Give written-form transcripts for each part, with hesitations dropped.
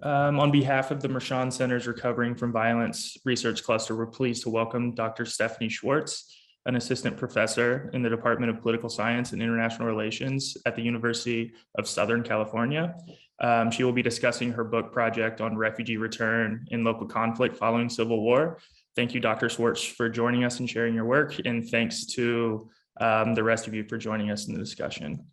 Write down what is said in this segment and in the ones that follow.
On behalf of the Mershon Center's Recovering from Violence Research Cluster, we're pleased to welcome Dr. Stephanie Schwartz, an assistant professor in the Department of Political Science and International Relations at the University of Southern California. She will be discussing her book project on refugee return in local conflict following civil war. Thank you, Dr. Schwartz, for joining us and sharing your work, and thanks to the rest of you for joining us in the discussion.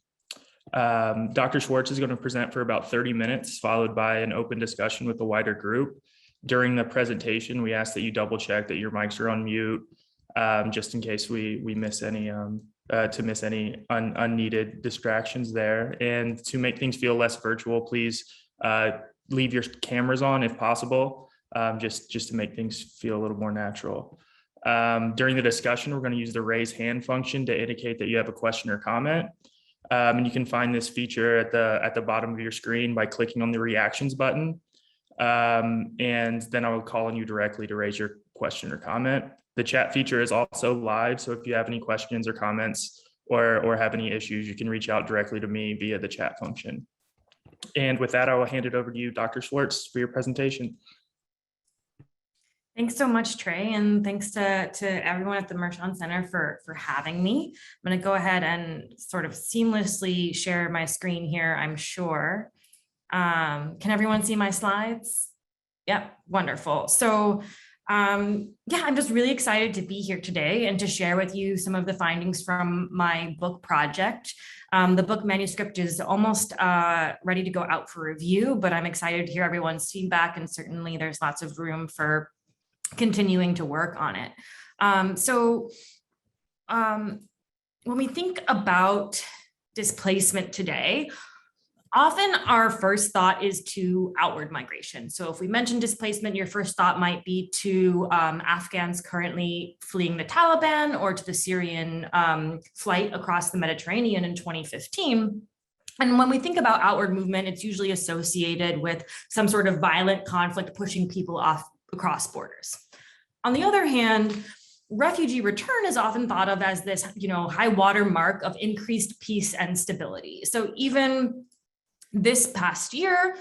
Dr. Schwartz is going to present for about 30 minutes, followed by an open discussion with the wider group. During the presentation, we ask that you double check that your mics are on mute, just in case we miss any unneeded distractions there. And to make things feel less virtual, please leave your cameras on if possible, just to make things feel a little more natural. During the discussion, we're going to use the raise hand function to indicate that you have a question or comment. And you can find this feature at the bottom of your screen by clicking on the reactions button. And then I will call on you directly to raise your question or comment. The chat feature is also live, so if you have any questions or comments or have any issues, you can reach out directly to me via the chat function. And with that, I will hand it over to you, Dr. Schwartz, for your presentation. Thanks so much, Trey, and thanks to everyone at the Mershon Center for having me. I'm going to go ahead and sort of seamlessly share my screen here, I'm sure. Can everyone see my slides? Yep, wonderful. So yeah, I'm just really excited to be here today and to share with you some of the findings from my book project. The book manuscript is almost ready to go out for review, but I'm excited to hear everyone's feedback, and certainly there's lots of room for continuing to work on it. When we think about displacement today, often our first thought is to outward migration. So if we mention displacement, your first thought might be to Afghans currently fleeing the Taliban, or to the Syrian flight across the Mediterranean in 2015. And when we think about outward movement, it's usually associated with some sort of violent conflict pushing people across borders. On the other hand, refugee return is often thought of as this, high water mark of increased peace and stability. So even this past year,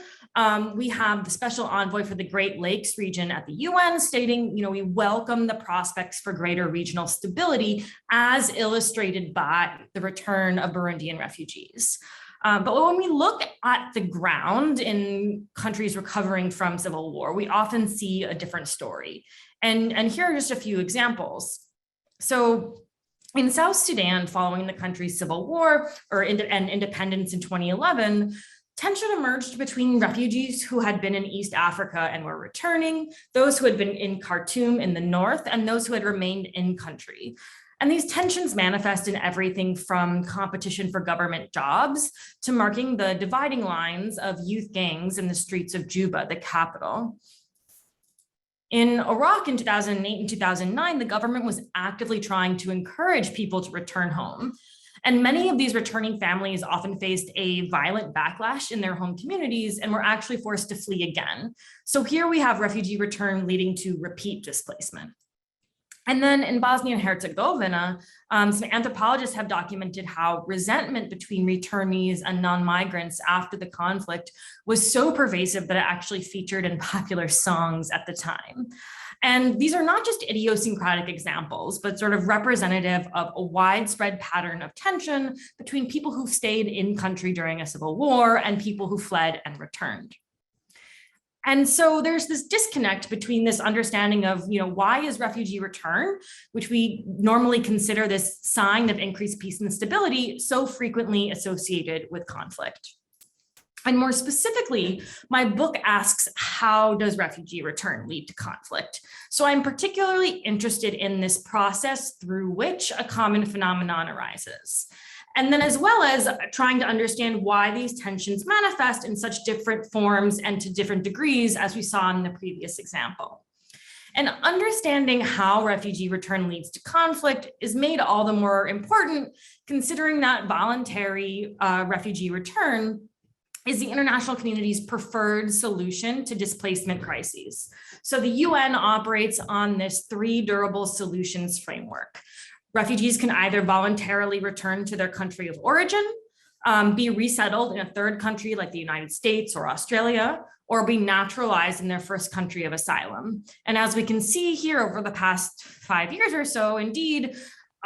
we have the special envoy for the Great Lakes region at the UN stating, we welcome the prospects for greater regional stability as illustrated by the return of Burundian refugees. But when we look at the ground in countries recovering from civil war, we often see a different story. And here are just a few examples. So in South Sudan, following the country's civil war and independence in 2011, tension emerged between refugees who had been in East Africa and were returning, those who had been in Khartoum in the north, and those who had remained in country. And these tensions manifest in everything from competition for government jobs to marking the dividing lines of youth gangs in the streets of Juba, the capital. In Iraq in 2008 and 2009, the government was actively trying to encourage people to return home. And many of these returning families often faced a violent backlash in their home communities and were actually forced to flee again. So here we have refugee return leading to repeat displacement. And then in Bosnia and Herzegovina, some anthropologists have documented how resentment between returnees and non-migrants after the conflict was so pervasive that it actually featured in popular songs at the time. And these are not just idiosyncratic examples, but sort of representative of a widespread pattern of tension between people who stayed in country during a civil war and people who fled and returned. And so there's this disconnect between this understanding of, why is refugee return, which we normally consider this sign of increased peace and stability, so frequently associated with conflict. And more specifically, my book asks, how does refugee return lead to conflict? So I'm particularly interested in this process through which a common phenomenon arises. And then as well as trying to understand why these tensions manifest in such different forms and to different degrees as we saw in the previous example. And understanding how refugee return leads to conflict is made all the more important considering that voluntary refugee return is the international community's preferred solution to displacement crises. So the UN operates on this 3 durable solutions framework. Refugees can either voluntarily return to their country of origin, be resettled in a third country like the United States or Australia, or be naturalized in their first country of asylum. And as we can see here over the past 5 years or so, indeed,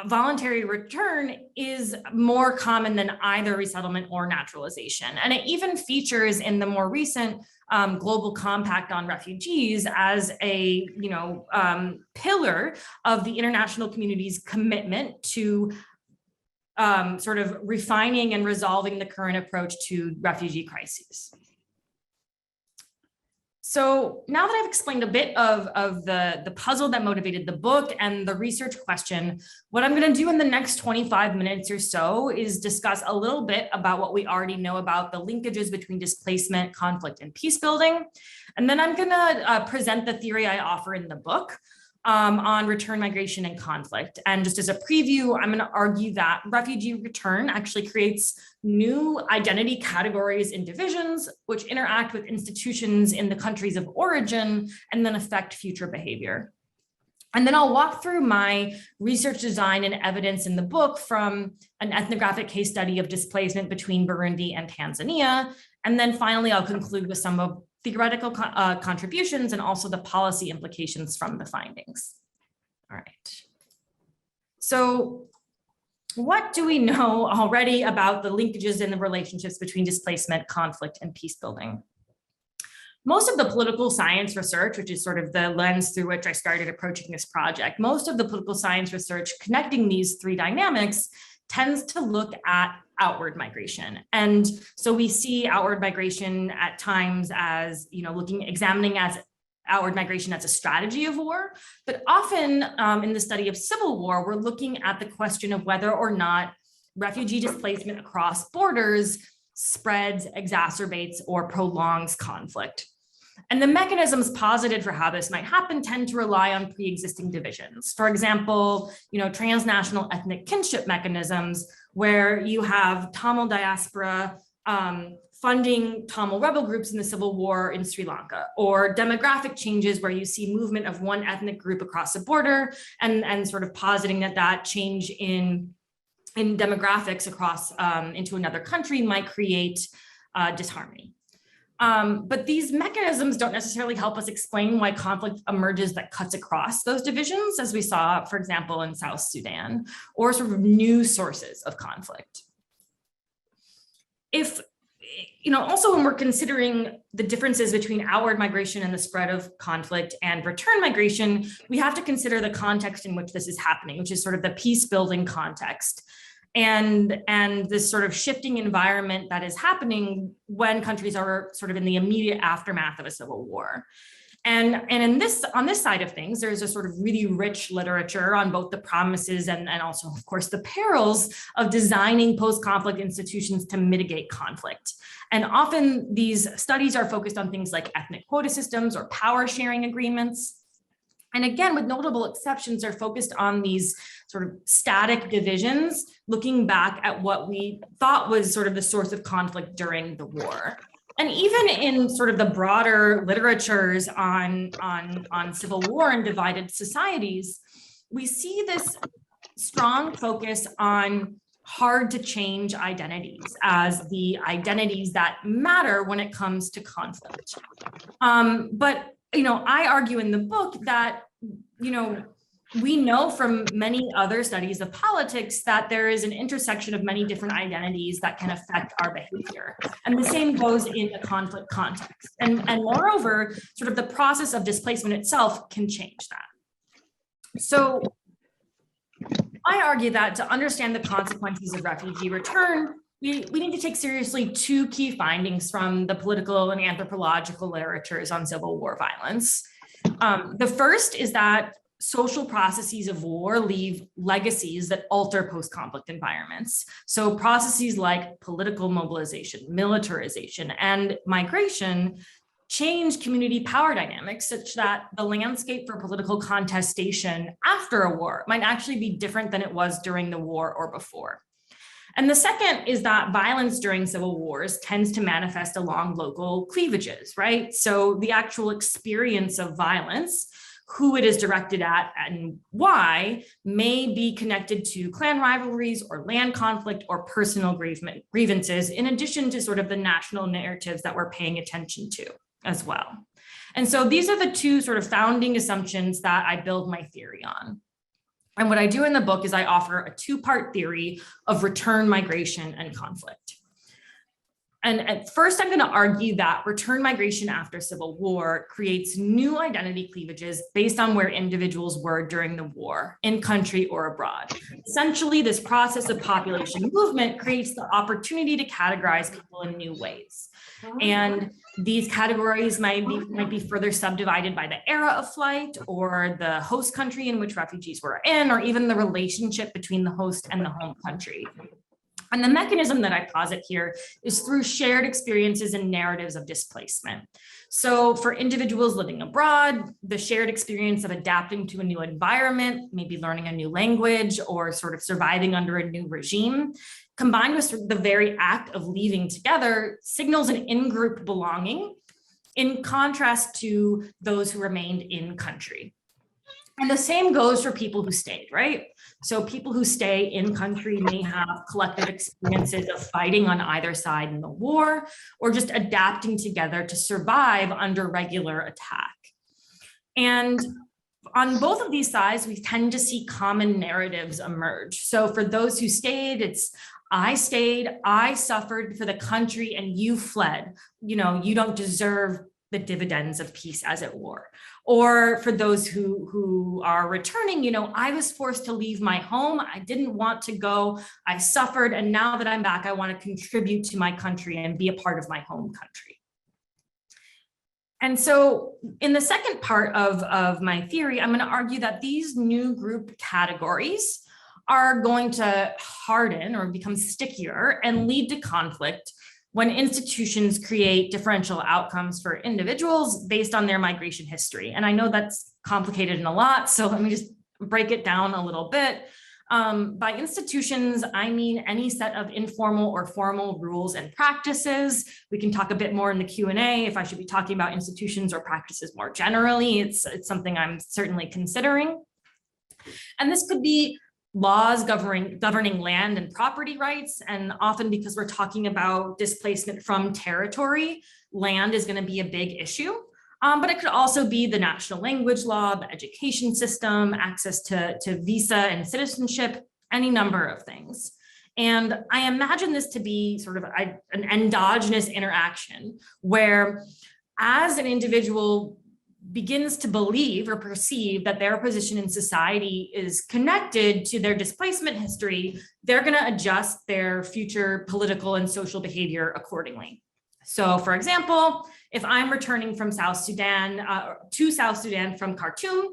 voluntary return is more common than either resettlement or naturalization. And it even features in the more recent Global Compact on Refugees as a pillar of the international community's commitment to sort of refining and resolving the current approach to refugee crises. So now that I've explained a bit of the puzzle that motivated the book and the research question, what I'm going to do in the next 25 minutes or so is discuss a little bit about what we already know about the linkages between displacement, conflict, and peace building. And then I'm going to present the theory I offer in the book on return, migration, and conflict. And just as a preview, I'm going to argue that refugee return actually creates new identity categories and divisions, which interact with institutions in the countries of origin and then affect future behavior. And then I'll walk through my research design and evidence in the book from an ethnographic case study of displacement between Burundi and Tanzania. And then finally, I'll conclude with some of theoretical contributions and also the policy implications from the findings. All right. So what do we know already about the linkages and the relationships between displacement, conflict, and peace building? Most of the political science research, which is sort of the lens through which I started approaching this project, most of the political science research connecting these three dynamics tends to look at outward migration. And so we see outward migration at times as, examining as outward migration as a strategy of war, but often in the study of civil war, we're looking at the question of whether or not refugee displacement across borders spreads, exacerbates, or prolongs conflict. And the mechanisms posited for how this might happen tend to rely on pre-existing divisions. For example, transnational ethnic kinship mechanisms, where you have Tamil diaspora funding Tamil rebel groups in the civil war in Sri Lanka, or demographic changes where you see movement of one ethnic group across a border and sort of positing that change in demographics across into another country might create disharmony. But these mechanisms don't necessarily help us explain why conflict emerges that cuts across those divisions, as we saw, for example, in South Sudan, or sort of new sources of conflict. Also when we're considering the differences between outward migration and the spread of conflict and return migration, we have to consider the context in which this is happening, which is sort of the peace building context. And this sort of shifting environment that is happening when countries are sort of in the immediate aftermath of a civil war. And on this side of things, there's a sort of really rich literature on both the promises and also, of course, the perils of designing post-conflict institutions to mitigate conflict. And often these studies are focused on things like ethnic quota systems or power sharing agreements. And again, with notable exceptions, are focused on these sort of static divisions, looking back at what we thought was sort of the source of conflict during the war. And even in sort of the broader literatures on civil war and divided societies, we see this strong focus on hard to change identities as the identities that matter when it comes to conflict. But I argue in the book that, we know from many other studies of politics that there is an intersection of many different identities that can affect our behavior. And the same goes in the conflict context. And moreover, sort of the process of displacement itself can change that. So I argue that to understand the consequences of refugee return, we need to take seriously two key findings from the political and anthropological literatures on civil war violence. The first is that social processes of war leave legacies that alter post-conflict environments. So processes like political mobilization, militarization, and migration change community power dynamics such that the landscape for political contestation after a war might actually be different than it was during the war or before. And the second is that violence during civil wars tends to manifest along local cleavages, right? So the actual experience of violence who it is directed at and why may be connected to clan rivalries or land conflict or personal grievances, in addition to sort of the national narratives that we're paying attention to as well. And so these are the two sort of founding assumptions that I build my theory on. And what I do in the book is I offer a two-part theory of return migration and conflict. And at first, I'm going to argue that return migration after civil war creates new identity cleavages based on where individuals were during the war, in country or abroad. Essentially, this process of population movement creates the opportunity to categorize people in new ways. And these categories might be further subdivided by the era of flight or the host country in which refugees were in, or even the relationship between the host and the home country. And the mechanism that I posit here is through shared experiences and narratives of displacement. So for individuals living abroad, the shared experience of adapting to a new environment, maybe learning a new language or sort of surviving under a new regime, combined with the very act of leaving together, signals an in-group belonging, in contrast to those who remained in country. And the same goes for people who stayed, right? So people who stay in country may have collective experiences of fighting on either side in the war, or just adapting together to survive under regular attack. And on both of these sides, we tend to see common narratives emerge. So for those who stayed, it's I stayed, I suffered for the country, and you fled. You know, you don't deserve the dividends of peace, as it were. Or for those who are returning, you know, I was forced to leave my home. I didn't want to go. I suffered. And now that I'm back, I want to contribute to my country and be a part of my home country. And so in the second part of my theory, I'm going to argue that these new group categories are going to harden or become stickier and lead to conflict when institutions create differential outcomes for individuals based on their migration history. And I know that's complicated and a lot, so let me just break it down a little bit. By institutions, I mean any set of informal or formal rules and practices. We can talk a bit more in the Q&A if I should be talking about institutions or practices more generally. It's something I'm certainly considering. And this could be laws governing land and property rights. And often because we're talking about displacement from territory, land is going to be a big issue. But it could also be the national language law, the education system, access to visa and citizenship, any number of things. And I imagine this to be sort of an endogenous interaction where as an individual begins to believe or perceive that their position in society is connected to their displacement history, they're going to adjust their future political and social behavior accordingly. So for example, if I'm returning from South Sudan to South Sudan from Khartoum,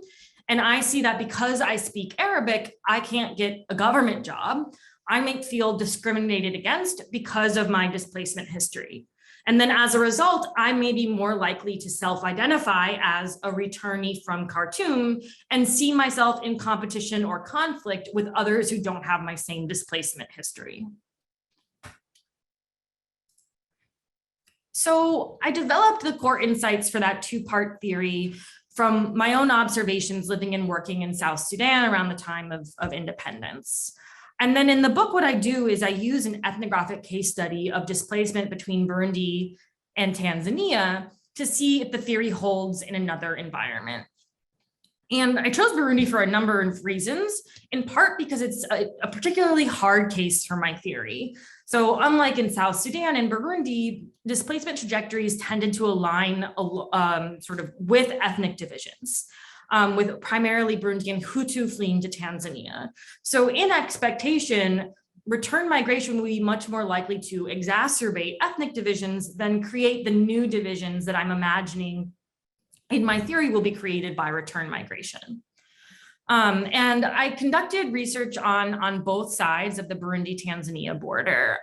and I see that because I speak Arabic, I can't get a government job, I might feel discriminated against because of my displacement history. And then as a result, I may be more likely to self-identify as a returnee from Khartoum and see myself in competition or conflict with others who don't have my same displacement history. So I developed the core insights for that two-part theory from my own observations living and working in South Sudan around the time of independence. And then in the book, what I do is I use an ethnographic case study of displacement between Burundi and Tanzania to see if the theory holds in another environment. And I chose Burundi for a number of reasons, in part because it's a particularly hard case for my theory. So unlike in South Sudan and Burundi, displacement trajectories tended to align sort of with ethnic divisions. With primarily Burundian Hutu fleeing to Tanzania. So in expectation, return migration will be much more likely to exacerbate ethnic divisions than create the new divisions that I'm imagining in my theory will be created by return migration. And I conducted research on both sides of the Burundi-Tanzania border.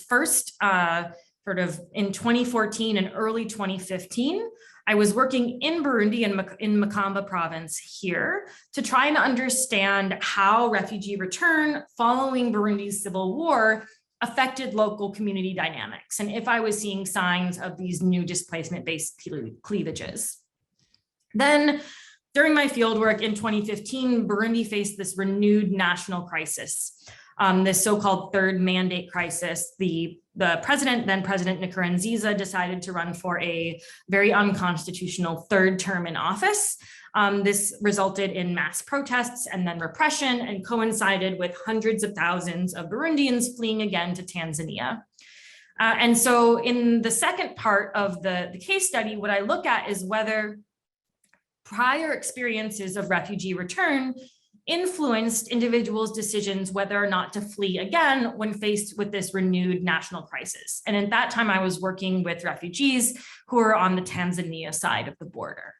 First, sort of in 2014 and early 2015, I was working in Burundi in Makamba province here to try and understand how refugee return following Burundi's civil war affected local community dynamics, and if I was seeing signs of these new displacement-based cleavages. Then during my fieldwork in 2015, Burundi faced this renewed national crisis, this so-called third mandate crisis. The president, then President Nkurunziza, decided to run for a very unconstitutional third term in office. This resulted in mass protests and then repression, and coincided with hundreds of thousands of Burundians fleeing again to Tanzania. And so in the second part of the case study, what I look at is whether prior experiences of refugee return influenced individuals' decisions whether or not to flee again when faced with this renewed national crisis. And at that time, I was working with refugees who are on the Tanzania side of the border.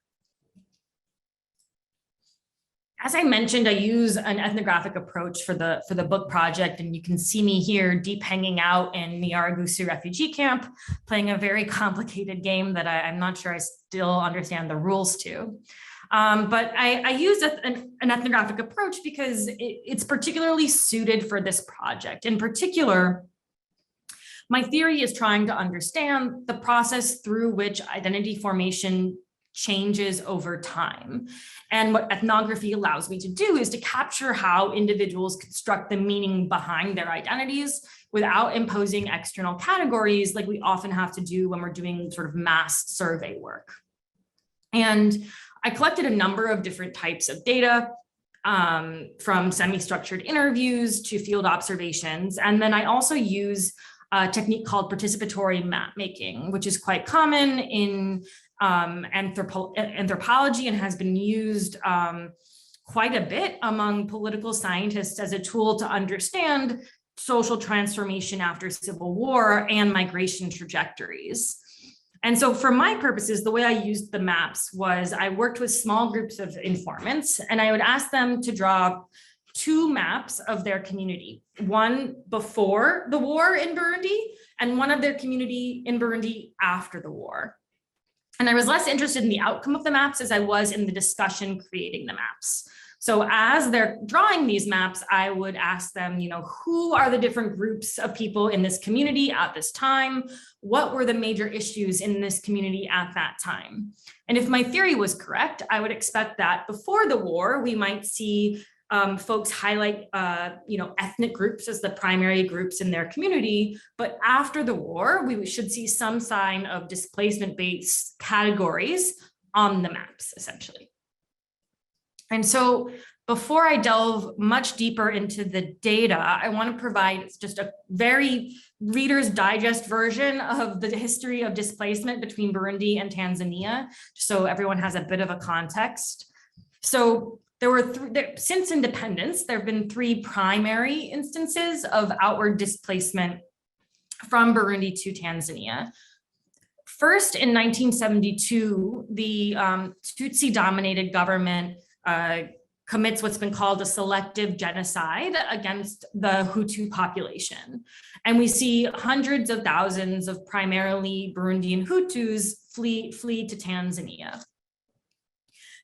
As I mentioned, I use an ethnographic approach for the book project, and you can see me here deep hanging out in Nyaragusu refugee camp, playing a very complicated game that I'm not sure I still understand the rules to. But I use an ethnographic approach because it's particularly suited for this project. In particular, my theory is trying to understand the process through which identity formation changes over time. And what ethnography allows me to do is to capture how individuals construct the meaning behind their identities without imposing external categories like we often have to do when we're doing sort of mass survey work. And I collected a number of different types of data, from semi-structured interviews to field observations. And then I also use a technique called participatory map making, which is quite common in anthropology and has been used quite a bit among political scientists as a tool to understand social transformation after civil war and migration trajectories. And so for my purposes, the way I used the maps was I worked with small groups of informants, and I would ask them to draw two maps of their community, one before the war in Burundi and one of their community in Burundi after the war. And I was less interested in the outcome of the maps as I was in the discussion creating the maps. So as they're drawing these maps, I would ask them, who are the different groups of people in this community at this time? What were the major issues in this community at that time? And if my theory was correct, I would expect that before the war, we might see folks highlight, ethnic groups as the primary groups in their community. But after the war, we should see some sign of displacement-based categories on the maps, essentially. And so before I delve much deeper into the data, I want to provide just a very Reader's Digest version of the history of displacement between Burundi and Tanzania, so everyone has a bit of a context. So there were since independence, there have been three primary instances of outward displacement from Burundi to Tanzania. First, in 1972, the Tutsi-dominated government commits what's been called a selective genocide against the Hutu population. And we see hundreds of thousands of primarily Burundian Hutus flee to Tanzania.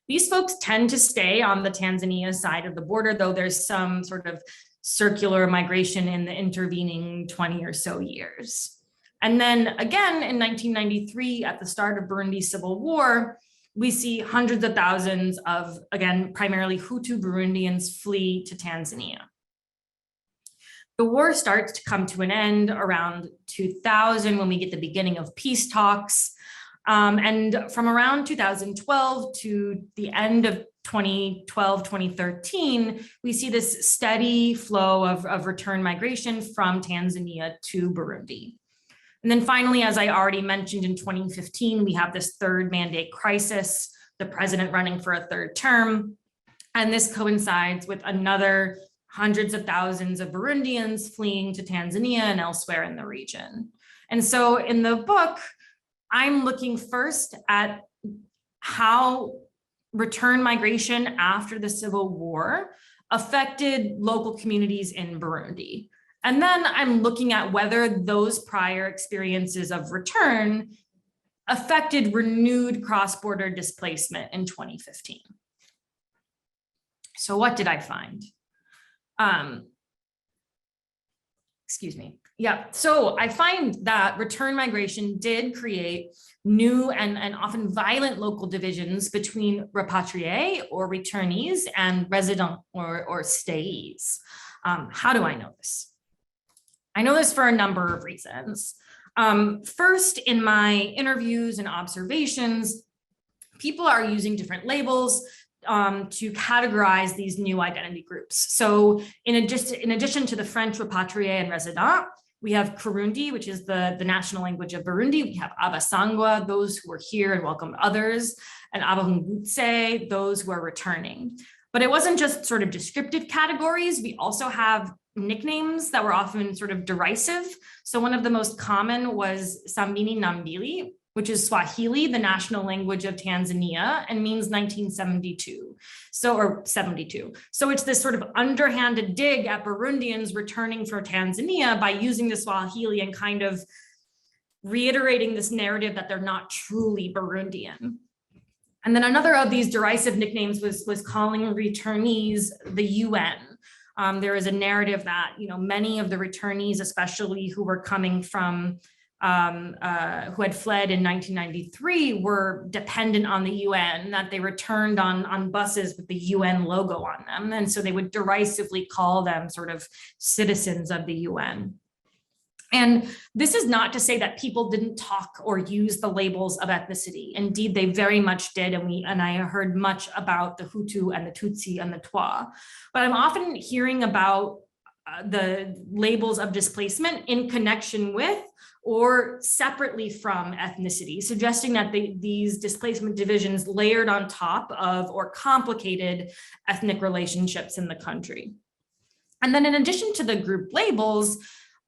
These folks tend to stay on the Tanzania side of the border, though there's some sort of circular migration in the intervening 20 or so years. And then again, in 1993, at the start of Burundi's civil war, we see hundreds of thousands of, again, primarily Hutu Burundians flee to Tanzania. The war starts to come to an end around 2000 when we get the beginning of peace talks. And from around 2012 to the end of 2012, 2013, we see this steady flow of return migration from Tanzania to Burundi. And then finally, as I already mentioned, in 2015, we have this third mandate crisis, the president running for a third term. And this coincides with another hundreds of thousands of Burundians fleeing to Tanzania and elsewhere in the region. And so in the book, I'm looking first at how return migration after the Civil War affected local communities in Burundi. And then I'm looking at whether those prior experiences of return affected renewed cross-border displacement in 2015. So what did I find? excuse me. Yeah, so I find that return migration did create new and often violent local divisions between repatriés or returnees and resident or stayees. How do I know this? I know this for a number of reasons. First, in my interviews and observations, people are using different labels to categorize these new identity groups. So in addition to the French repatrié and resident, we have Kirundi, which is the national language of Burundi. We have Abasangwa, those who are here and welcome others, and Abahungutse, those who are returning. But it wasn't just sort of descriptive categories. We also have nicknames that were often sort of derisive. So one of the most common was Sambini Nambili, which is Swahili, the national language of Tanzania, and means 1972, or 72. So it's this sort of underhanded dig at Burundians returning for Tanzania by using the Swahili and kind of reiterating this narrative that they're not truly Burundian. And then another of these derisive nicknames was calling returnees the UN. There is a narrative that, many of the returnees, especially who were coming from who had fled in 1993, were dependent on the UN, that they returned on buses with the UN logo on them. And so they would derisively call them sort of citizens of the UN. And this is not to say that people didn't talk or use the labels of ethnicity. Indeed, they very much did. And I heard much about the Hutu and the Tutsi and the Twa. But I'm often hearing about the labels of displacement in connection with or separately from ethnicity, suggesting that these displacement divisions layered on top of or complicated ethnic relationships in the country. And then in addition to the group labels,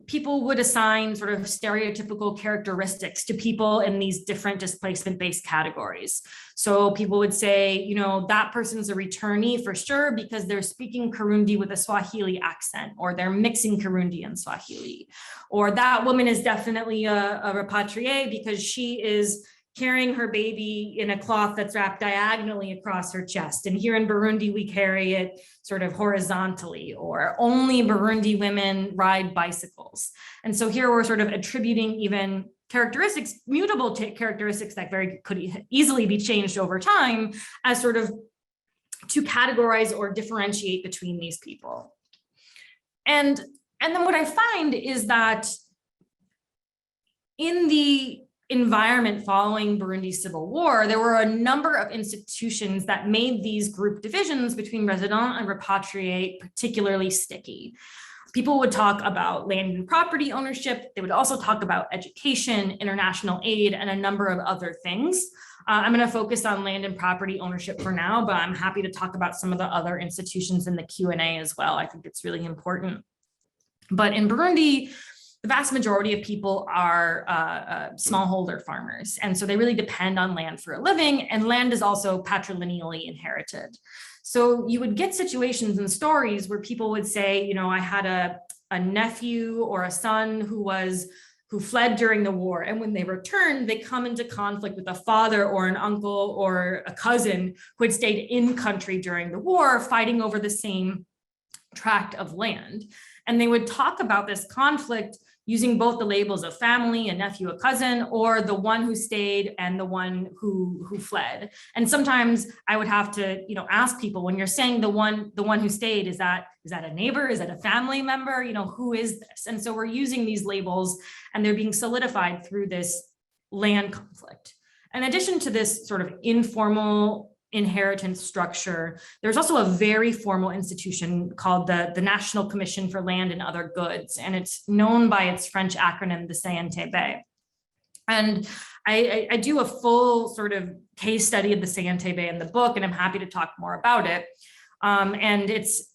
people would assign sort of stereotypical characteristics to people in these different displacement-based categories. So people would say, that person's a returnee for sure because they're speaking Kirundi with a Swahili accent, or they're mixing Kirundi and Swahili. Or that woman is definitely a repatriée because she is carrying her baby in a cloth that's wrapped diagonally across her chest. And here in Burundi, we carry it sort of horizontally, or only Burundi women ride bicycles. And so here we're sort of attributing even characteristics, mutable characteristics that could easily be changed over time as sort of to categorize or differentiate between these people. And then what I find is that in the environment following Burundi's civil war, there were a number of institutions that made these group divisions between resident and repatriate particularly sticky. People would talk about land and property ownership. They would also talk about education, international aid, and a number of other things. I'm going to focus on land and property ownership for now, but I'm happy to talk about some of the other institutions in the Q&A as well. I think it's really important. But in Burundi, the vast majority of people are smallholder farmers. And so they really depend on land for a living, and land is also patrilineally inherited. So you would get situations and stories where people would say, I had a nephew or a son who fled during the war. And when they return, they come into conflict with a father or an uncle or a cousin who had stayed in country during the war, fighting over the same tract of land. And they would talk about this conflict using both the labels of family, a nephew, a cousin, or the one who stayed and the one who fled. And sometimes I would have to, ask people, when you're saying the one who stayed, is that a neighbor? Is that a family member? Who is this? And so we're using these labels and they're being solidified through this land conflict. In addition to this sort of informal inheritance structure, there's also a very formal institution called the National Commission for Land and Other Goods, and it's known by its French acronym, the CNTB. And I do a full sort of case study of the CNTB in the book, and I'm happy to talk more about it. And it's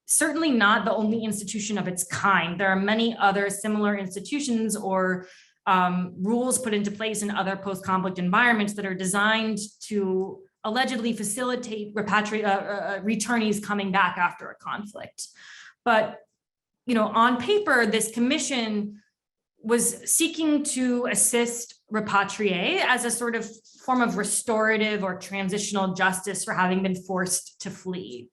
certainly not the only institution of its kind. There are many other similar institutions or rules put into place in other post-conflict environments that are designed to allegedly facilitate returnees coming back after a conflict. But, on paper, this commission was seeking to assist repatriés as a sort of form of restorative or transitional justice for having been forced to flee.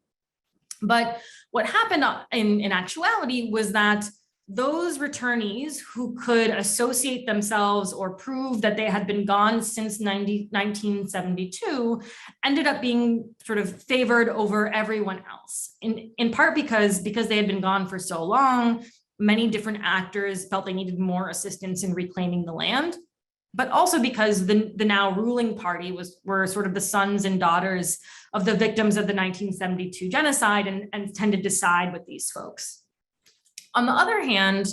But what happened in actuality was that those returnees who could associate themselves or prove that they had been gone since 1972 ended up being sort of favored over everyone else, in part because they had been gone for so long. Many different actors felt they needed more assistance in reclaiming the land, but also because the now ruling party were sort of the sons and daughters of the victims of the 1972 genocide and tended to side with these folks. On the other hand,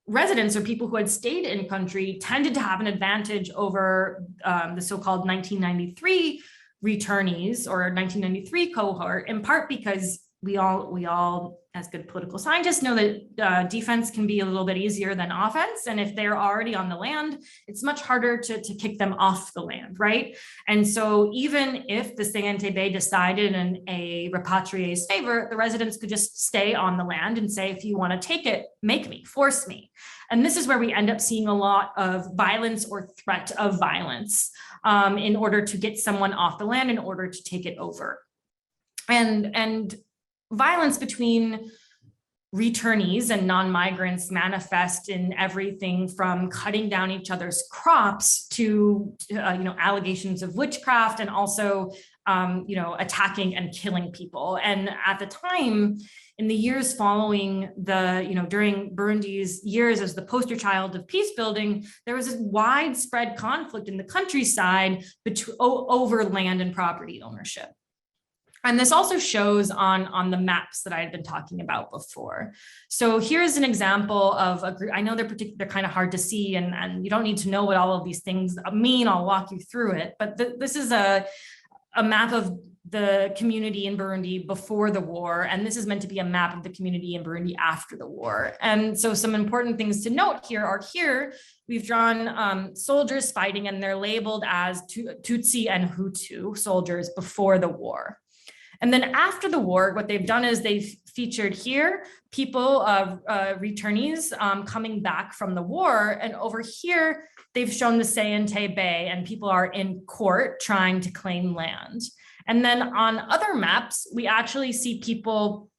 residents or people who had stayed in country tended to have an advantage over the so-called 1993 returnees or 1993 cohort, in part because we all, as good political scientists, know that defense can be a little bit easier than offense. And if they're already on the land, it's much harder to kick them off the land, right? And so even if the CNTB decided in a repatrié's favor, the residents could just stay on the land and say, if you want to take it, make me, force me. And this is where we end up seeing a lot of violence or threat of violence in order to get someone off the land, in order to take it over. And violence between returnees and non-migrants manifest in everything from cutting down each other's crops to allegations of witchcraft, and also attacking and killing people. And at the time, in the years following during Burundi's years as the poster child of peace building, there was a widespread conflict in the countryside over land and property ownership. And this also shows on the maps that I had been talking about before. So here's an example of a group. I know they're kind of hard to see, and you don't need to know what all of these things mean. I'll walk you through it. But this is a map of the community in Burundi before the war. And this is meant to be a map of the community in Burundi after the war. And so some important things to note here we've drawn soldiers fighting, and they're labeled as Tutsi and Hutu soldiers before the war. And then after the war, what they've done is they've featured here people, returnees coming back from the war. And over here, they've shown the CNTB, and people are in court trying to claim land. And then on other maps, we actually see people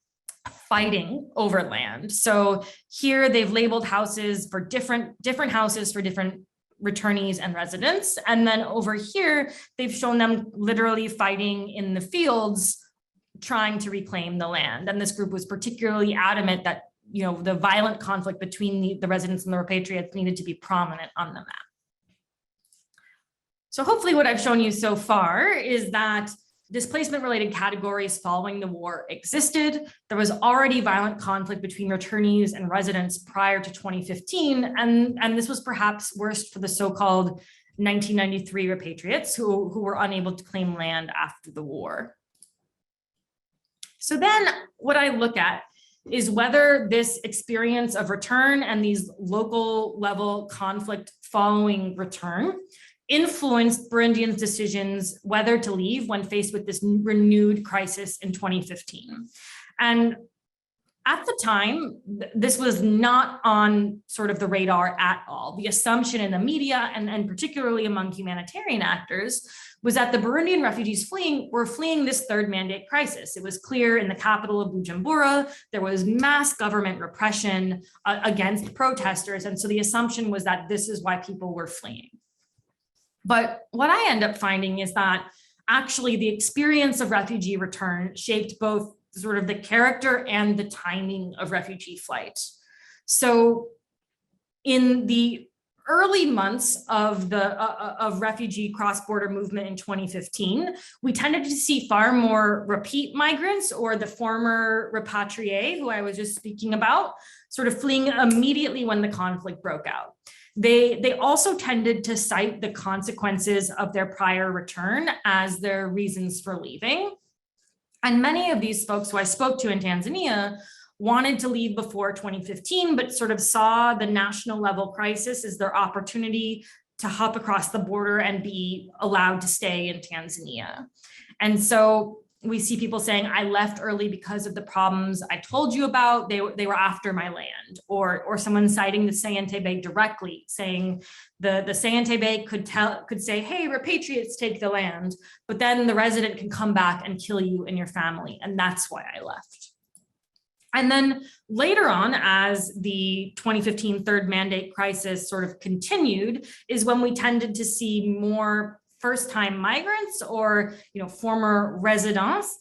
fighting over land. So here they've labeled houses for different houses for different returnees and residents. And then over here, they've shown them literally fighting in the fields, trying to reclaim the land. And this group was particularly adamant that the violent conflict between the residents and the repatriates needed to be prominent on the map. So hopefully what I've shown you so far is that displacement-related categories following the war existed. There was already violent conflict between returnees and residents prior to 2015, and this was perhaps worst for the so-called 1993 repatriates who were unable to claim land after the war. So then what I look at is whether this experience of return and these local level conflict following return influenced Burundians' decisions whether to leave when faced with this renewed crisis in 2015. And at the time, this was not on sort of the radar at all. The assumption in the media and particularly among humanitarian actors was that the Burundian refugees were fleeing this third mandate crisis. It was clear in the capital of Bujumbura, there was mass government repression against protesters. And so the assumption was that this is why people were fleeing. But what I end up finding is that actually the experience of refugee return shaped both sort of the character and the timing of refugee flight. So in the early months of refugee cross-border movement in 2015, we tended to see far more repeat migrants, or the former repatriés who I was just speaking about, sort of fleeing immediately when the conflict broke out. They also tended to cite the consequences of their prior return as their reasons for leaving. And many of these folks who I spoke to in Tanzania wanted to leave before 2015, but sort of saw the national level crisis as their opportunity to hop across the border and be allowed to stay in Tanzania. And so we see people saying, I left early because of the problems I told you about. They were after my land, or someone citing the CNTB directly, saying the CNTB could say, hey, repatriates take the land, but then the resident can come back and kill you and your family. And that's why I left. And then later on, as the 2015 third mandate crisis sort of continued, is when we tended to see more first-time migrants or former residents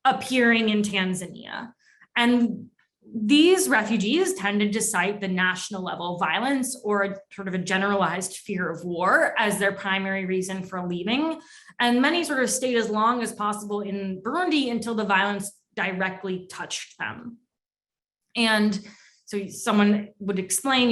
appearing in Tanzania. And these refugees tended to cite the national level violence or sort of a generalized fear of war as their primary reason for leaving. And many sort of stayed as long as possible in Burundi until the violence directly touched them. And so someone would explain,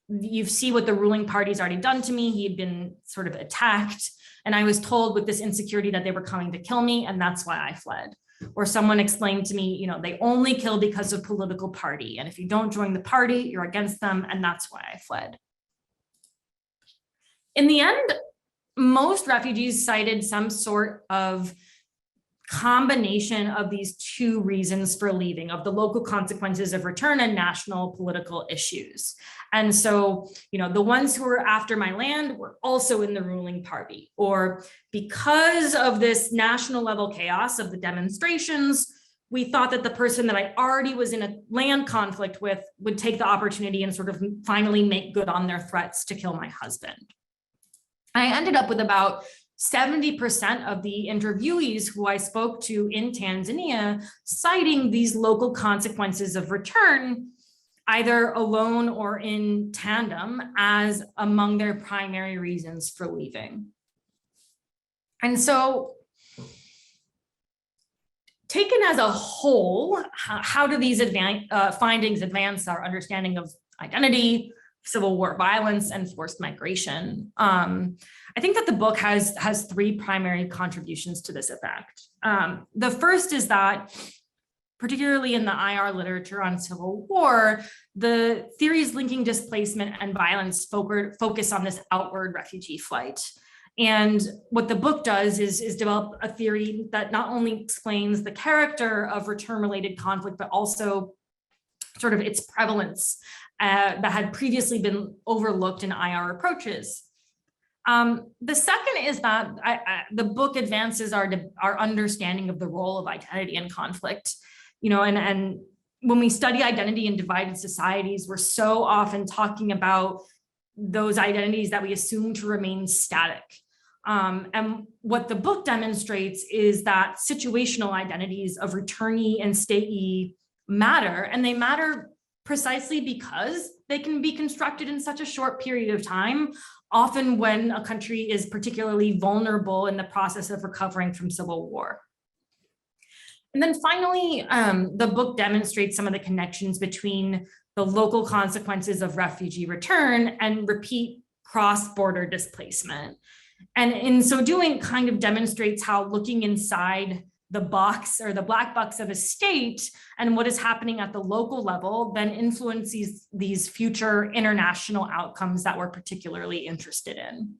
you see what the ruling party's already done to me. He had been sort of attacked. And I was told with this insecurity that they were coming to kill me. And that's why I fled. Or someone explained to me, they only kill because of political party. And if you don't join the party, you're against them. And that's why I fled. In the end, most refugees cited some sort of combination of these two reasons for leaving, of the local consequences of return and national political issues. And so, the ones who were after my land were also in the ruling party, or because of this national level chaos of the demonstrations, we thought that the person that I already was in a land conflict with would take the opportunity and sort of finally make good on their threats to kill my husband. I ended up with about 70% of the interviewees who I spoke to in Tanzania citing these local consequences of return, either alone or in tandem, as among their primary reasons for leaving. And so, taken as a whole, how do these findings advance our understanding of identity, civil war violence, and forced migration? I think that the book has three primary contributions to this effect. The first is that, particularly in the IR literature on civil war, the theories linking displacement and violence focus on this outward refugee flight. And what the book does is develop a theory that not only explains the character of return-related conflict, but also sort of its prevalence that had previously been overlooked in IR approaches. The second is that the book advances our understanding of the role of identity in conflict. And when we study identity in divided societies, we're so often talking about those identities that we assume to remain static. And what the book demonstrates is that situational identities of returnee and stayee matter, and they matter precisely because they can be constructed in such a short period of time, often when a country is particularly vulnerable in the process of recovering from civil war. And then finally, the book demonstrates some of the connections between the local consequences of refugee return and repeat cross-border displacement. And in so doing, kind of demonstrates how looking inside the box or the black box of a state and what is happening at the local level then influences these future international outcomes that we're particularly interested in.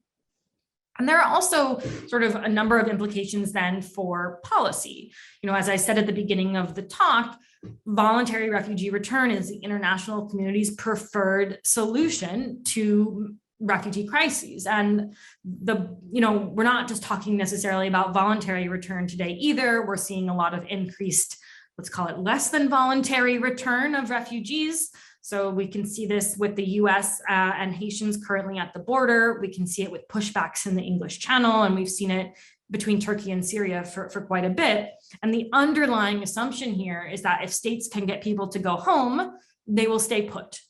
And there are also sort of a number of implications then for policy. As I said at the beginning of the talk, voluntary refugee return is the international community's preferred solution to refugee crises. And we're not just talking necessarily about voluntary return today either. We're seeing a lot of increased, let's call it less than voluntary return of refugees. So we can see this with the US and Haitians currently at the border. We can see it with pushbacks in the English Channel, and we've seen it between Turkey and Syria for quite a bit. And the underlying assumption here is that if states can get people to go home, they will stay put.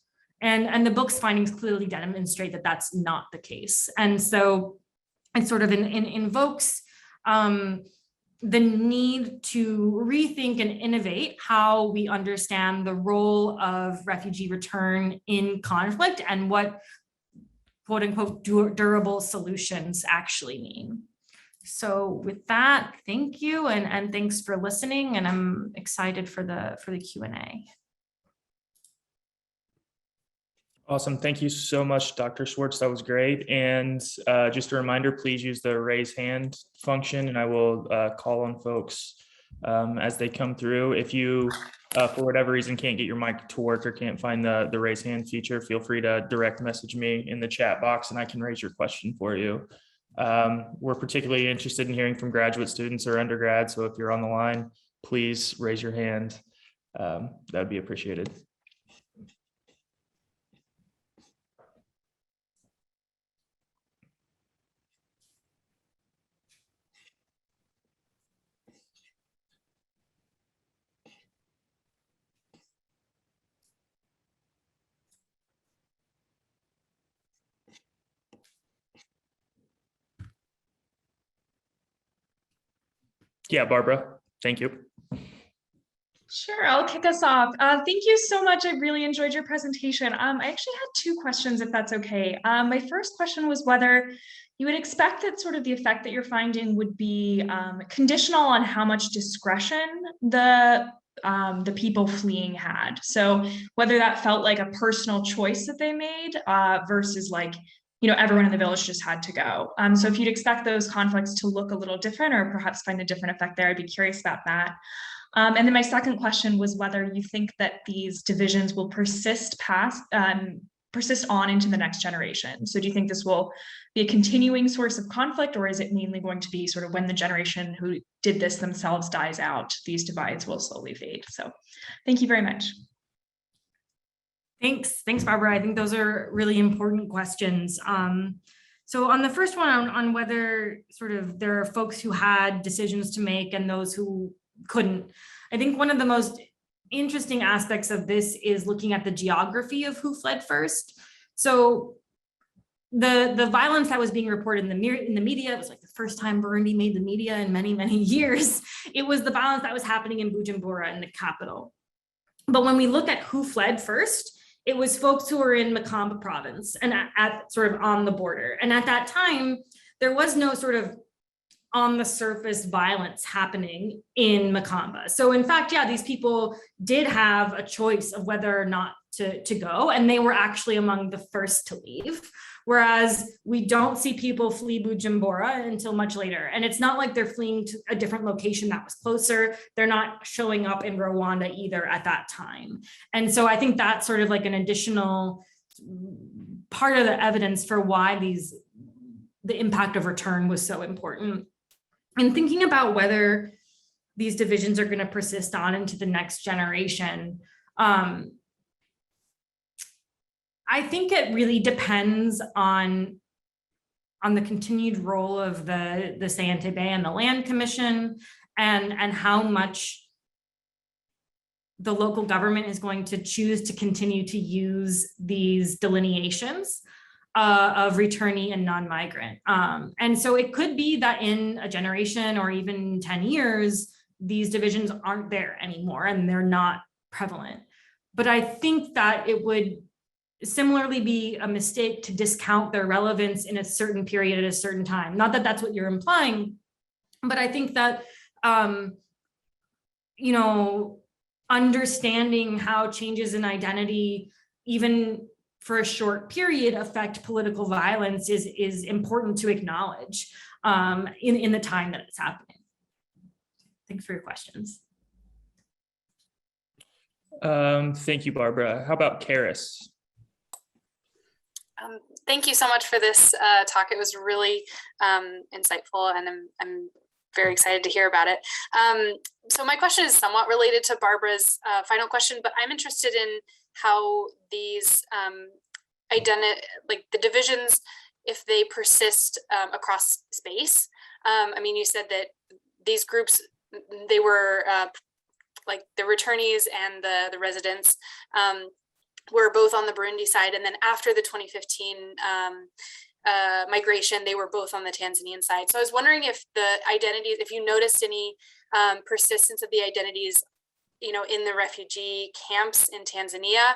And the book's findings clearly demonstrate that that's not the case. And so it sort of invokes the need to rethink and innovate how we understand the role of refugee return in conflict and what quote unquote durable solutions actually mean. So with that, thank you and thanks for listening, and I'm excited for the Q&A. Awesome. Thank you so much, Dr. Schwartz. That was great. And just a reminder, please use the raise hand function, and I will call on folks as they come through. If you, for whatever reason, can't get your mic to work or can't find the raise hand feature, feel free to direct message me in the chat box and I can raise your question for you. We're particularly interested in hearing from graduate students or undergrads. So if you're on the line, please raise your hand. that would be appreciated. Yeah, Barbara, thank you. Sure, I'll kick us off. Thank you so much. I really enjoyed your presentation. I actually had two questions, if that's okay. My first question was whether you would expect that sort of the effect that you're finding would be conditional on how much discretion the people fleeing had. So whether that felt like a personal choice that they made versus like, everyone in the village just had to go. So if you'd expect those conflicts to look a little different or perhaps find a different effect there, I'd be curious about that. And then my second question was whether you think that these divisions will persist on into the next generation. So do you think this will be a continuing source of conflict, or is it mainly going to be sort of when the generation who did this themselves dies out, these divides will slowly fade? So thank you very much. Thanks, Barbara. I think those are really important questions. So on the first one on whether sort of there are folks who had decisions to make and those who couldn't, I think one of the most interesting aspects of this is looking at the geography of who fled first. So the violence that was being reported in the media, it was like the first time Burundi made the media in many, many years. It was the violence that was happening in Bujumbura, in the capital. But when we look at who fled first, it was folks who were in Makamba province and at sort of on the border. And at that time, there was no sort of on the surface violence happening in Makamba. So in fact, yeah, these people did have a choice of whether or not to go, and they were actually among the first to leave. Whereas we don't see people flee Bujumbura until much later. And it's not like they're fleeing to a different location that was closer. They're not showing up in Rwanda either at that time. And so I think that's sort of like an additional part of the evidence for why the impact of return was so important. And thinking about whether these divisions are going to persist on into the next generation, I think it really depends on the continued role of the CNTB and the Land Commission, and how much the local government is going to choose to continue to use these delineations of returnee and non-migrant. And so it could be that in a generation or even 10 years, these divisions aren't there anymore and they're not prevalent. But I think that it would similarly be a mistake to discount their relevance in a certain period at a certain time. Not that that's what you're implying, but I think that, understanding how changes in identity, even for a short period, affect political violence is important to acknowledge in the time that it's happening. Thanks for your questions. Thank you, Barbara. How about Karis? Thank you so much for this talk. It was really insightful, and I'm very excited to hear about it. So my question is somewhat related to Barbara's final question, but I'm interested in how these the divisions, if they persist across space. I mean, you said that these groups, they were like the returnees and the residents were both on the Burundi side, and then after the 2015 migration, they were both on the Tanzanian side. So I was wondering if the identities, if you noticed any persistence of the identities, in the refugee camps in Tanzania,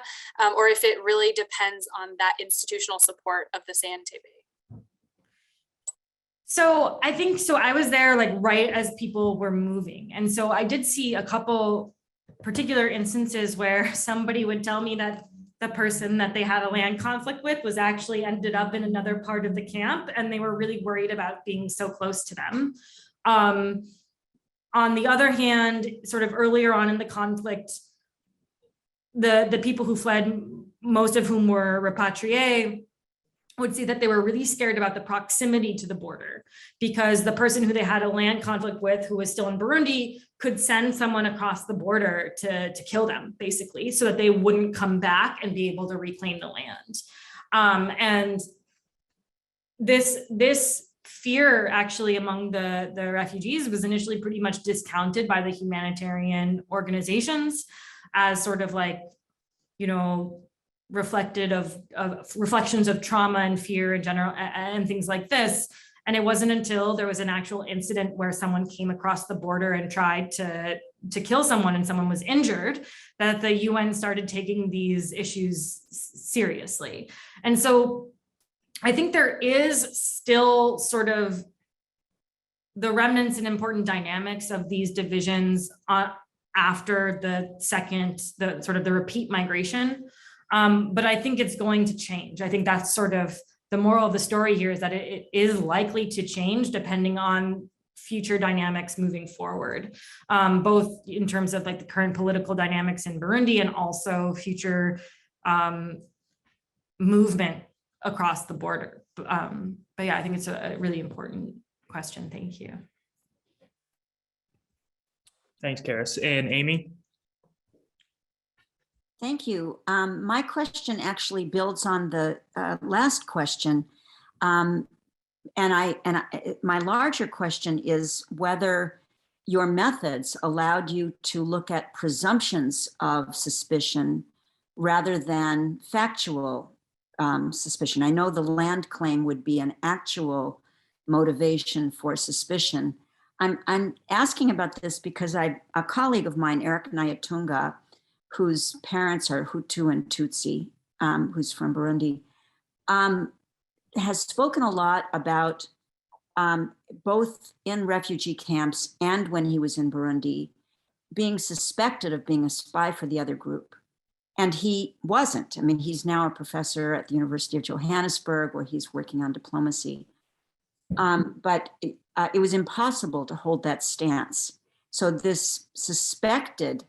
or if it really depends on that institutional support of the CNTB. So I think, I was there like right as people were moving. And so I did see a couple particular instances where somebody would tell me that the person that they had a land conflict with was actually ended up in another part of the camp, and they were really worried about being so close to them. On the other hand, sort of earlier on in the conflict, the people who fled, most of whom were repatriés, would say that they were really scared about the proximity to the border, because the person who they had a land conflict with, who was still in Burundi, could send someone across the border to kill them, basically, so that they wouldn't come back and be able to reclaim the land. And this fear actually among the refugees was initially pretty much discounted by the humanitarian organizations as sort of like, you know, reflections of trauma and fear in general and things like this. And it wasn't until there was an actual incident where someone came across the border and tried to kill someone and someone was injured that the UN started taking these issues seriously. And so I think there is still sort of the remnants and important dynamics of these divisions after the repeat migration. But I think it's going to change. I think that's sort of the moral of the story here, is that it is likely to change depending on future dynamics moving forward, both in terms of like the current political dynamics in Burundi and also future movement across the border. But yeah, I think it's a really important question. Thank you. Thanks, Karis. And Amy? Thank you. My question actually builds on the last question. My larger question is whether your methods allowed you to look at presumptions of suspicion rather than factual suspicion. I know the land claim would be an actual motivation for suspicion. I'm asking about this because a colleague of mine, Eric Nyatunga, whose parents are Hutu and Tutsi, who's from Burundi, has spoken a lot about both in refugee camps and when he was in Burundi, being suspected of being a spy for the other group. And he wasn't. I mean, he's now a professor at the University of Johannesburg, where he's working on diplomacy. But it was impossible to hold that stance. So this suspected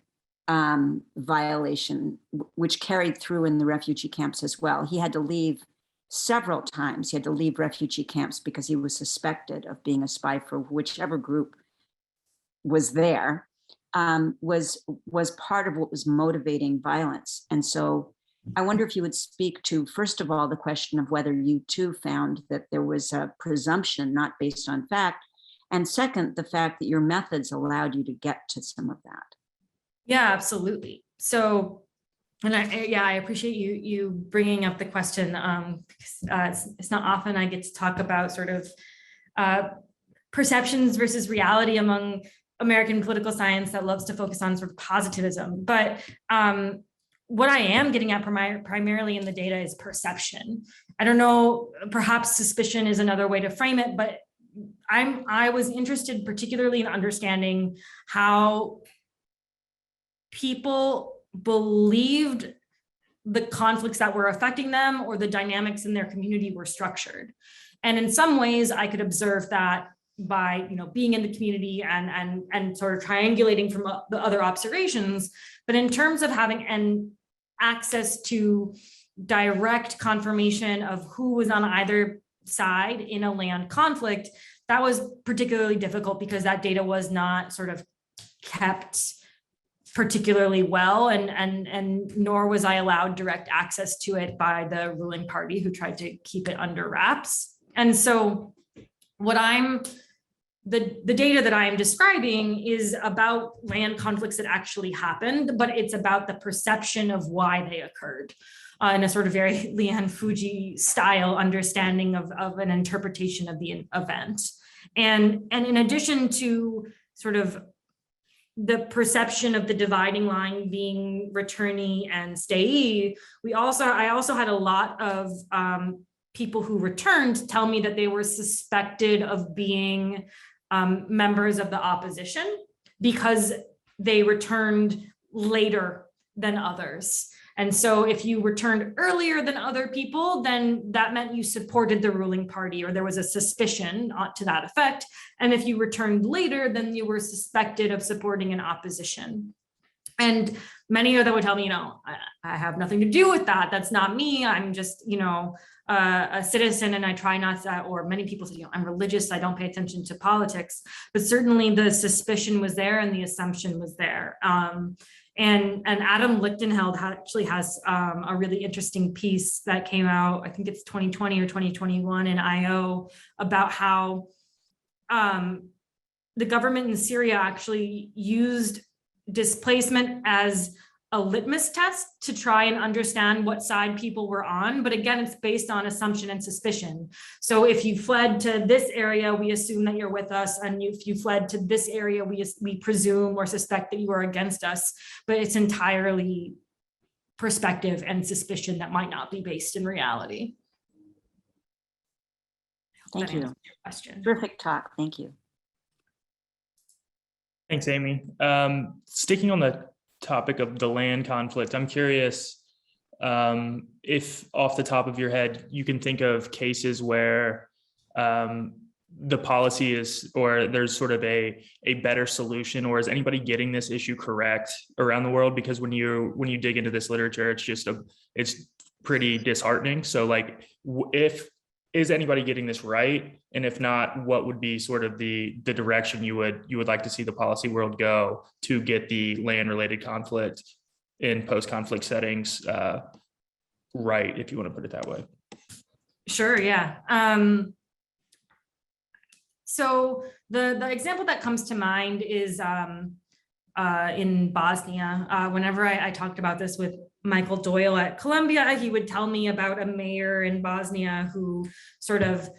violation, which carried through in the refugee camps as well. He had to leave several times. He had to leave refugee camps because he was suspected of being a spy for whichever group was there, was part of what was motivating violence. And so I wonder if you would speak to, first of all, the question of whether you too found that there was a presumption not based on fact, and second, the fact that your methods allowed you to get to some of that. Yeah, absolutely. So, and I appreciate you bringing up the question, because it's not often I get to talk about sort of perceptions versus reality among American political science that loves to focus on sort of positivism. But what I am getting at primarily in the data is perception. I don't know, perhaps suspicion is another way to frame it, but I was interested particularly in understanding how people believed the conflicts that were affecting them or the dynamics in their community were structured. And in some ways I could observe that by, you know, being in the community and sort of triangulating from the other observations. But in terms of having access to direct confirmation of who was on either side in a land conflict, that was particularly difficult because that data was not sort of kept particularly well, and nor was I allowed direct access to it by the ruling party, who tried to keep it under wraps. And so the data that I am describing is about land conflicts that actually happened, but it's about the perception of why they occurred in a sort of very Liane Fuji style understanding of an interpretation of the event. And in addition to sort of the perception of the dividing line being returnee and stayee, I also had a lot of people who returned tell me that they were suspected of being members of the opposition because they returned later than others. And so if you returned earlier than other people, then that meant you supported the ruling party, or there was a suspicion to that effect. And if you returned later, then you were suspected of supporting an opposition. And many of them would tell me, I have nothing to do with that. That's not me. I'm just, a citizen, and I try not to, or many people say, I'm religious, I don't pay attention to politics. But certainly the suspicion was there and the assumption was there. And Adam Lichtenheld actually has a really interesting piece that came out, I think it's 2020 or 2021 in IO, about how the government in Syria actually used displacement as a litmus test to try and understand what side people were on. But again, it's based on assumption and suspicion. So if you fled to this area, we assume that you're with us. And if you fled to this area, we presume or suspect that you are against us. But it's entirely perspective and suspicion that might not be based in reality. Thank you. Your question. Terrific talk. Thank you. Thanks, Amy. Sticking on the topic of the land conflict, I'm curious if off the top of your head, you can think of cases where the policy is, or there's sort of a better solution, or is anybody getting this issue correct around the world? Because when you dig into this literature, it's pretty disheartening. So like, is anybody getting this right? And if not, what would be sort of the direction you would like to see the policy world go to get the land-related conflict in post-conflict settings right, if you want to put it that way? Sure, yeah. So the example that comes to mind is in Bosnia. Whenever I talked about this with Michael Doyle at Columbia, he would tell me about a mayor in Bosnia who sort of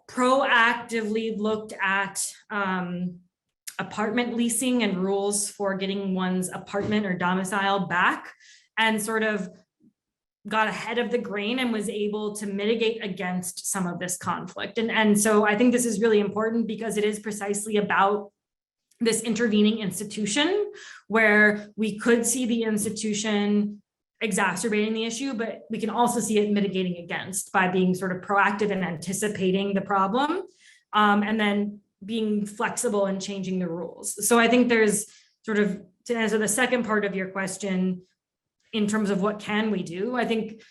proactively looked at apartment leasing and rules for getting one's apartment or domicile back, and sort of got ahead of the grain and was able to mitigate against some of this conflict. And so I think this is really important because it is precisely about this intervening institution, where we could see the institution exacerbating the issue, but we can also see it mitigating against by being sort of proactive and anticipating the problem, and then being flexible and changing the rules. So I think there's sort of, to answer the second part of your question, in terms of what can we do, I think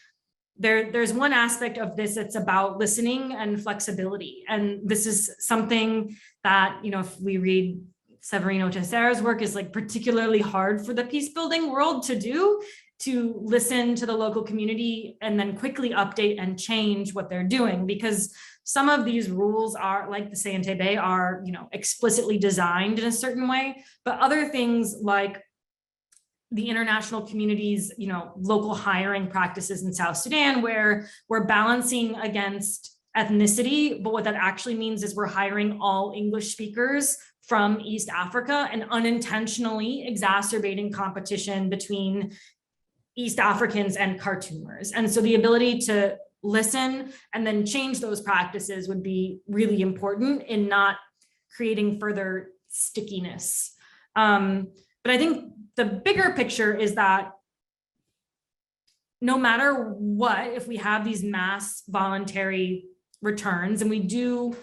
there's one aspect of this that's about listening and flexibility. And this is something that, if we read Severino Tessera's work, is like particularly hard for the peace building world to do, to listen to the local community and then quickly update and change what they're doing, because some of these rules are, like the CNTB, are explicitly designed in a certain way, but other things like the international community's local hiring practices in South Sudan, where we're balancing against ethnicity, but what that actually means is we're hiring all English speakers from East Africa and unintentionally exacerbating competition between East Africans and Khartoumers. And so the ability to listen and then change those practices would be really important in not creating further stickiness. But I think the bigger picture is that no matter what, if we have these mass voluntary returns, and we do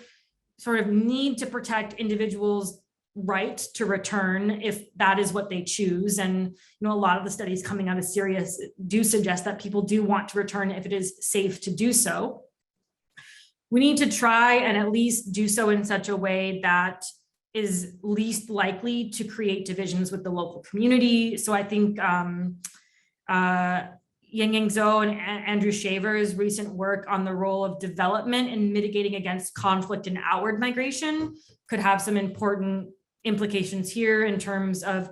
sort of need to protect individuals' right to return if that is what they choose. And a lot of the studies coming out of Syria do suggest that people do want to return if it is safe to do so. We need to try and at least do so in such a way that is least likely to create divisions with the local community. So I think Yang Zhou and Andrew Shaver's recent work on the role of development in mitigating against conflict and outward migration could have some important implications here in terms of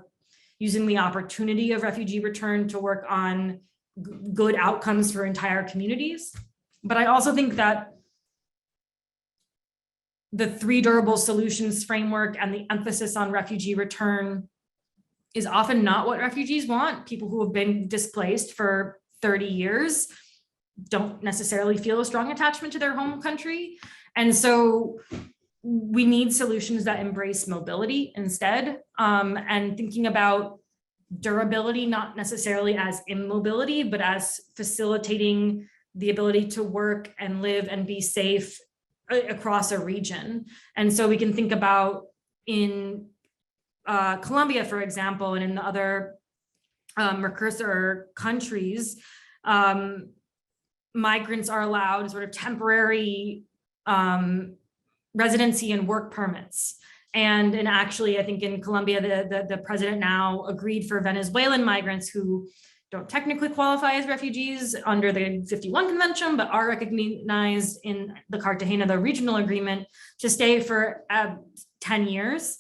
using the opportunity of refugee return to work on good outcomes for entire communities. But I also think that the 3 durable solutions framework and the emphasis on refugee return is often not what refugees want. People who have been displaced for 30 years don't necessarily feel a strong attachment to their home country. And so we need solutions that embrace mobility instead, and thinking about durability, not necessarily as immobility, but as facilitating the ability to work and live and be safe across a region. And so we can think about in Colombia, for example, and in the other precursor countries, migrants are allowed sort of temporary residency and work permits. And actually, I think in Colombia, the president now agreed for Venezuelan migrants who don't technically qualify as refugees under the 51 Convention, but are recognized in the Cartagena, the regional agreement, to stay for 10 years,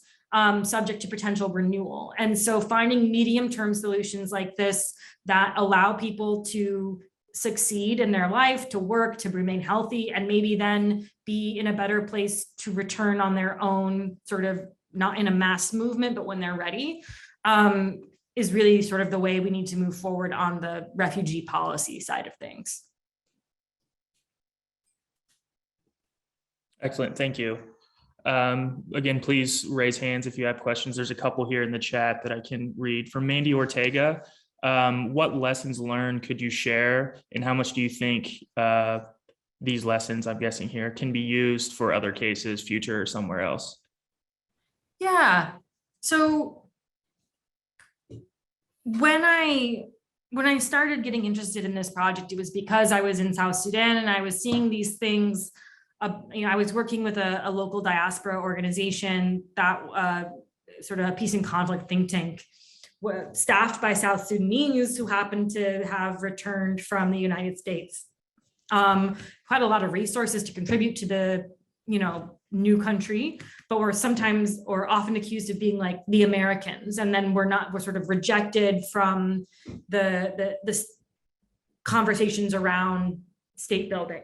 subject to potential renewal. And so finding medium-term solutions like this that allow people to succeed in their life, to work, to remain healthy, and maybe then be in a better place to return on their own, sort of not in a mass movement, but when they're ready, is really sort of the way we need to move forward on the refugee policy side of things. Excellent, thank you. Again, please raise hands if you have questions. There's a couple here in the chat that I can read. From Mandy Ortega, what lessons learned could you share, and how much do you think these lessons, I'm guessing here, can be used for other cases, future or somewhere else? Yeah, so when I started getting interested in this project, it was because I was in South Sudan and I was seeing these things. I was working with a local diaspora organization that sort of a peace and conflict think tank, staffed by South Sudanese who happened to have returned from the United States. Quite a lot of resources to contribute to the new country, but we're sometimes or often accused of being like the Americans, and then we're sort of rejected from the conversations around state building.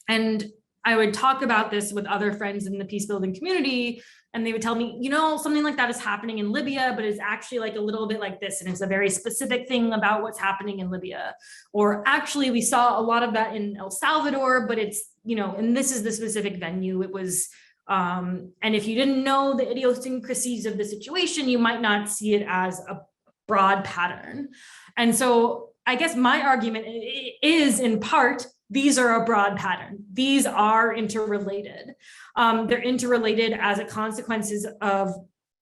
And I would talk about this with other friends in the peace building community, and they would tell me, something like that is happening in Libya, but it's actually like a little bit like this, and it's a very specific thing about what's happening in Libya. Or actually, we saw a lot of that in El Salvador, but it's, and this is the specific venue. It was, and if you didn't know the idiosyncrasies of the situation, you might not see it as a broad pattern. And so I guess my argument is, in part, these are a broad pattern. These are interrelated. They're interrelated as a consequences of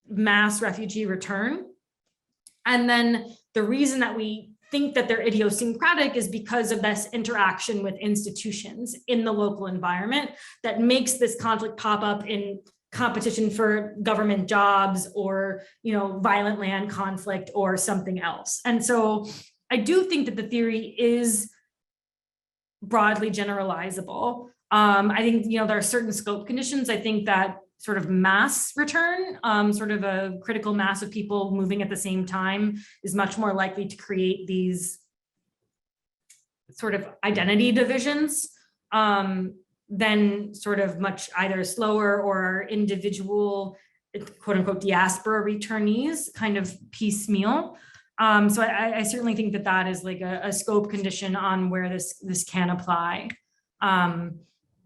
mass refugee return. And then the reason that we think that they're idiosyncratic is because of this interaction with institutions in the local environment that makes this conflict pop up in competition for government jobs, or violent land conflict, or something else. And so I do think that the theory is broadly generalizable. I think, there are certain scope conditions. I think that sort of mass return, sort of a critical mass of people moving at the same time, is much more likely to create these sort of identity divisions than sort of much either slower or individual, quote unquote, diaspora returnees kind of piecemeal. So I certainly think that is like a scope condition on where this can apply.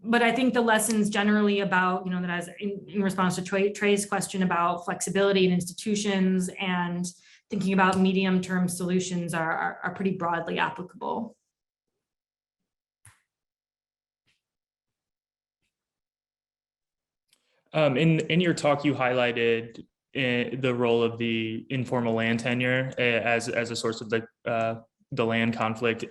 But I think the lessons generally about, that as in response to Trey's question about flexibility in institutions and thinking about medium-term solutions are pretty broadly applicable. In your talk, you highlighted the role of the informal land tenure as a source of the land conflict.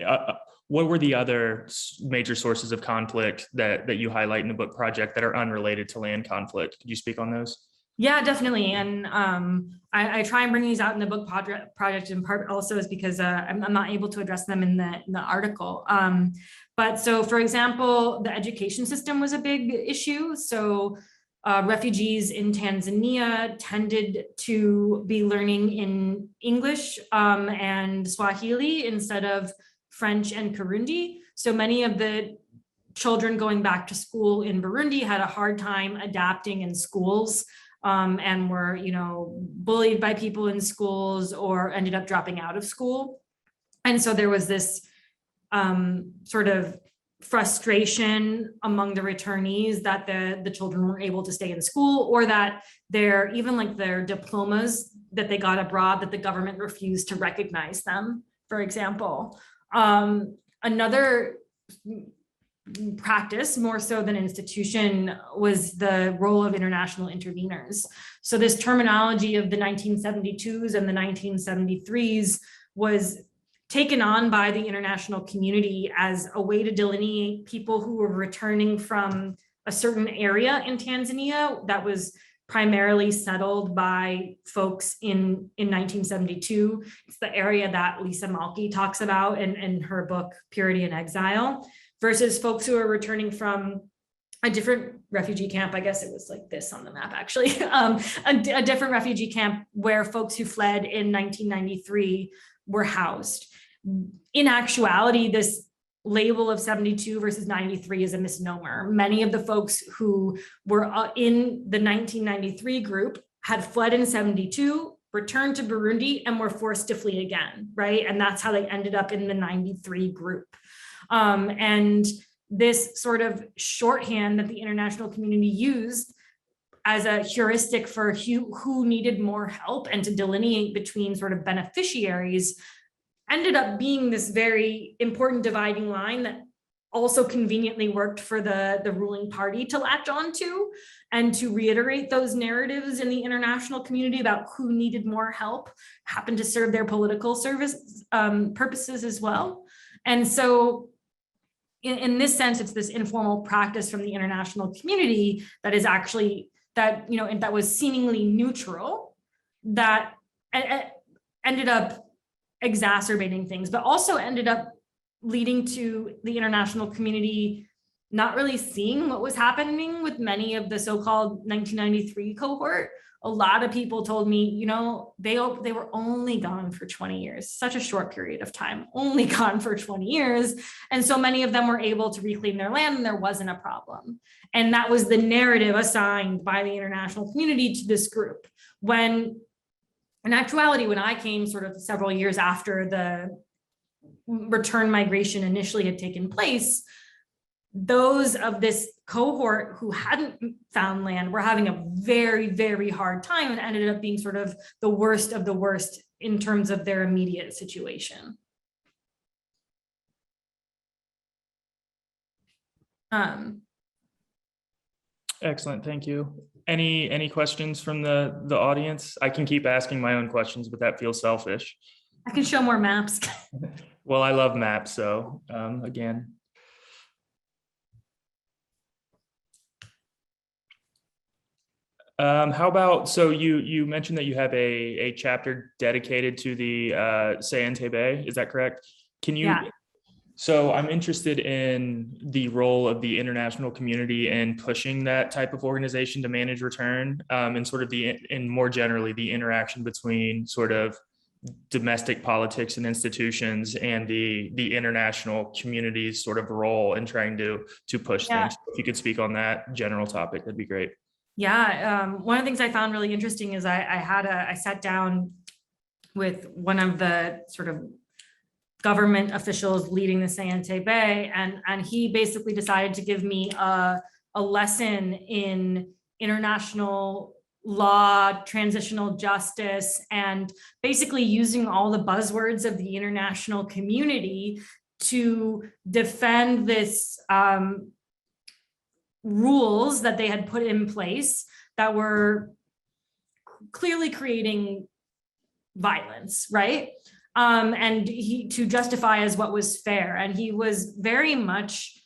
What were the other major sources of conflict that you highlight in the book project that are unrelated to land conflict? Could you speak on those? Yeah, definitely. And I try and bring these out in the book project in part also is because I'm not able to address them in the article. But so, for example, the education system was a big issue. So refugees in Tanzania tended to be learning in English and Swahili instead of French and Kirundi. So many of the children going back to school in Burundi had a hard time adapting in schools and were, bullied by people in schools or ended up dropping out of school. And so there was this sort of frustration among the returnees that the children weren't able to stay in school, or that their diplomas that they got abroad, that the government refused to recognize them, for example. Another practice more so than institution was the role of international interveners. So this terminology of the 1972s and the 1973s was taken on by the international community as a way to delineate people who were returning from a certain area in Tanzania that was primarily settled by folks in 1972. It's the area that Lisa Malki talks about in her book, Purity in Exile, versus folks who are returning from a different refugee camp. I guess it was like this on the map, actually, a different refugee camp where folks who fled in 1993 were housed. In actuality, this label of 72 versus 93 is a misnomer. Many of the folks who were in the 1993 group had fled in 72, returned to Burundi, and were forced to flee again, right? And that's how they ended up in the 93 group. And this sort of shorthand that the international community used as a heuristic for who needed more help and to delineate between sort of beneficiaries ended up being this very important dividing line that also conveniently worked for the ruling party to latch onto and to reiterate those narratives in the international community about who needed more help, happened to serve their political service purposes as well. And so in this sense, it's this informal practice from the international community that is actually, that was seemingly neutral, that ended up exacerbating things, but also ended up leading to the international community not really seeing what was happening with many of the so-called 1993 cohort. A lot of people told me, they were only gone for 20 years, such a short period of time, only gone for 20 years. And so many of them were able to reclaim their land and there wasn't a problem. And that was the narrative assigned by the international community to this group. When in actuality, when I came sort of several years after the return migration initially had taken place, those of this cohort who hadn't found land were having a very, very hard time and ended up being sort of the worst of the worst in terms of their immediate situation. Excellent, thank you. Any questions from the audience? I can keep asking my own questions, but that feels selfish. I can show more maps. Well, I love maps, so again. How about, so you mentioned that you have a chapter dedicated to the Sayente, is that correct? Can you? Yeah. So I'm interested in the role of the international community in pushing that type of organization to manage return, and sort of and more generally, the interaction between sort of domestic politics and institutions and the international community's sort of role in trying to push things. If you could speak on that general topic, that'd be great. Yeah, one of the things I found really interesting is I sat down with one of the sort of government officials leading the Sayente, and he basically decided to give me a lesson in international law, transitional justice, and basically using all the buzzwords of the international community to defend this rules that they had put in place that were clearly creating violence, right? And to justify as what was fair. And he was very much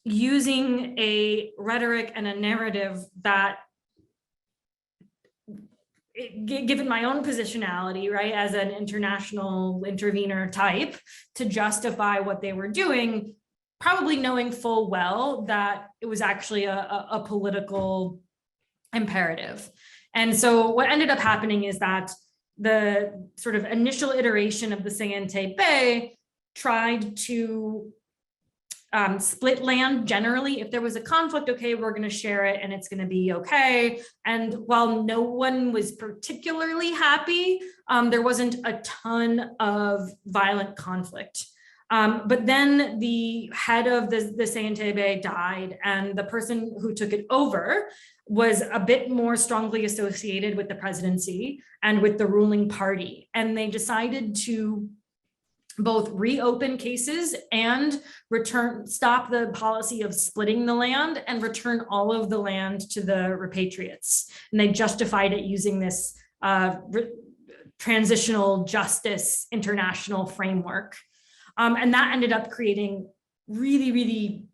using a rhetoric and a narrative that, given my own positionality, right, as an international intervener type, to justify what they were doing, probably knowing full well that it was actually a political imperative. And so what ended up happening is that the sort of initial iteration of the Sayente tried to split land generally. If there was a conflict, okay, we're going to share it and it's going to be okay. And while no one was particularly happy, there wasn't a ton of violent conflict. But then the head of the Sayente died, and the person who took it over was a bit more strongly associated with the presidency and with the ruling party. And they decided to both reopen cases and stop the policy of splitting the land and return all of the land to the repatriates. And they justified it using this transitional justice international framework. And that ended up creating really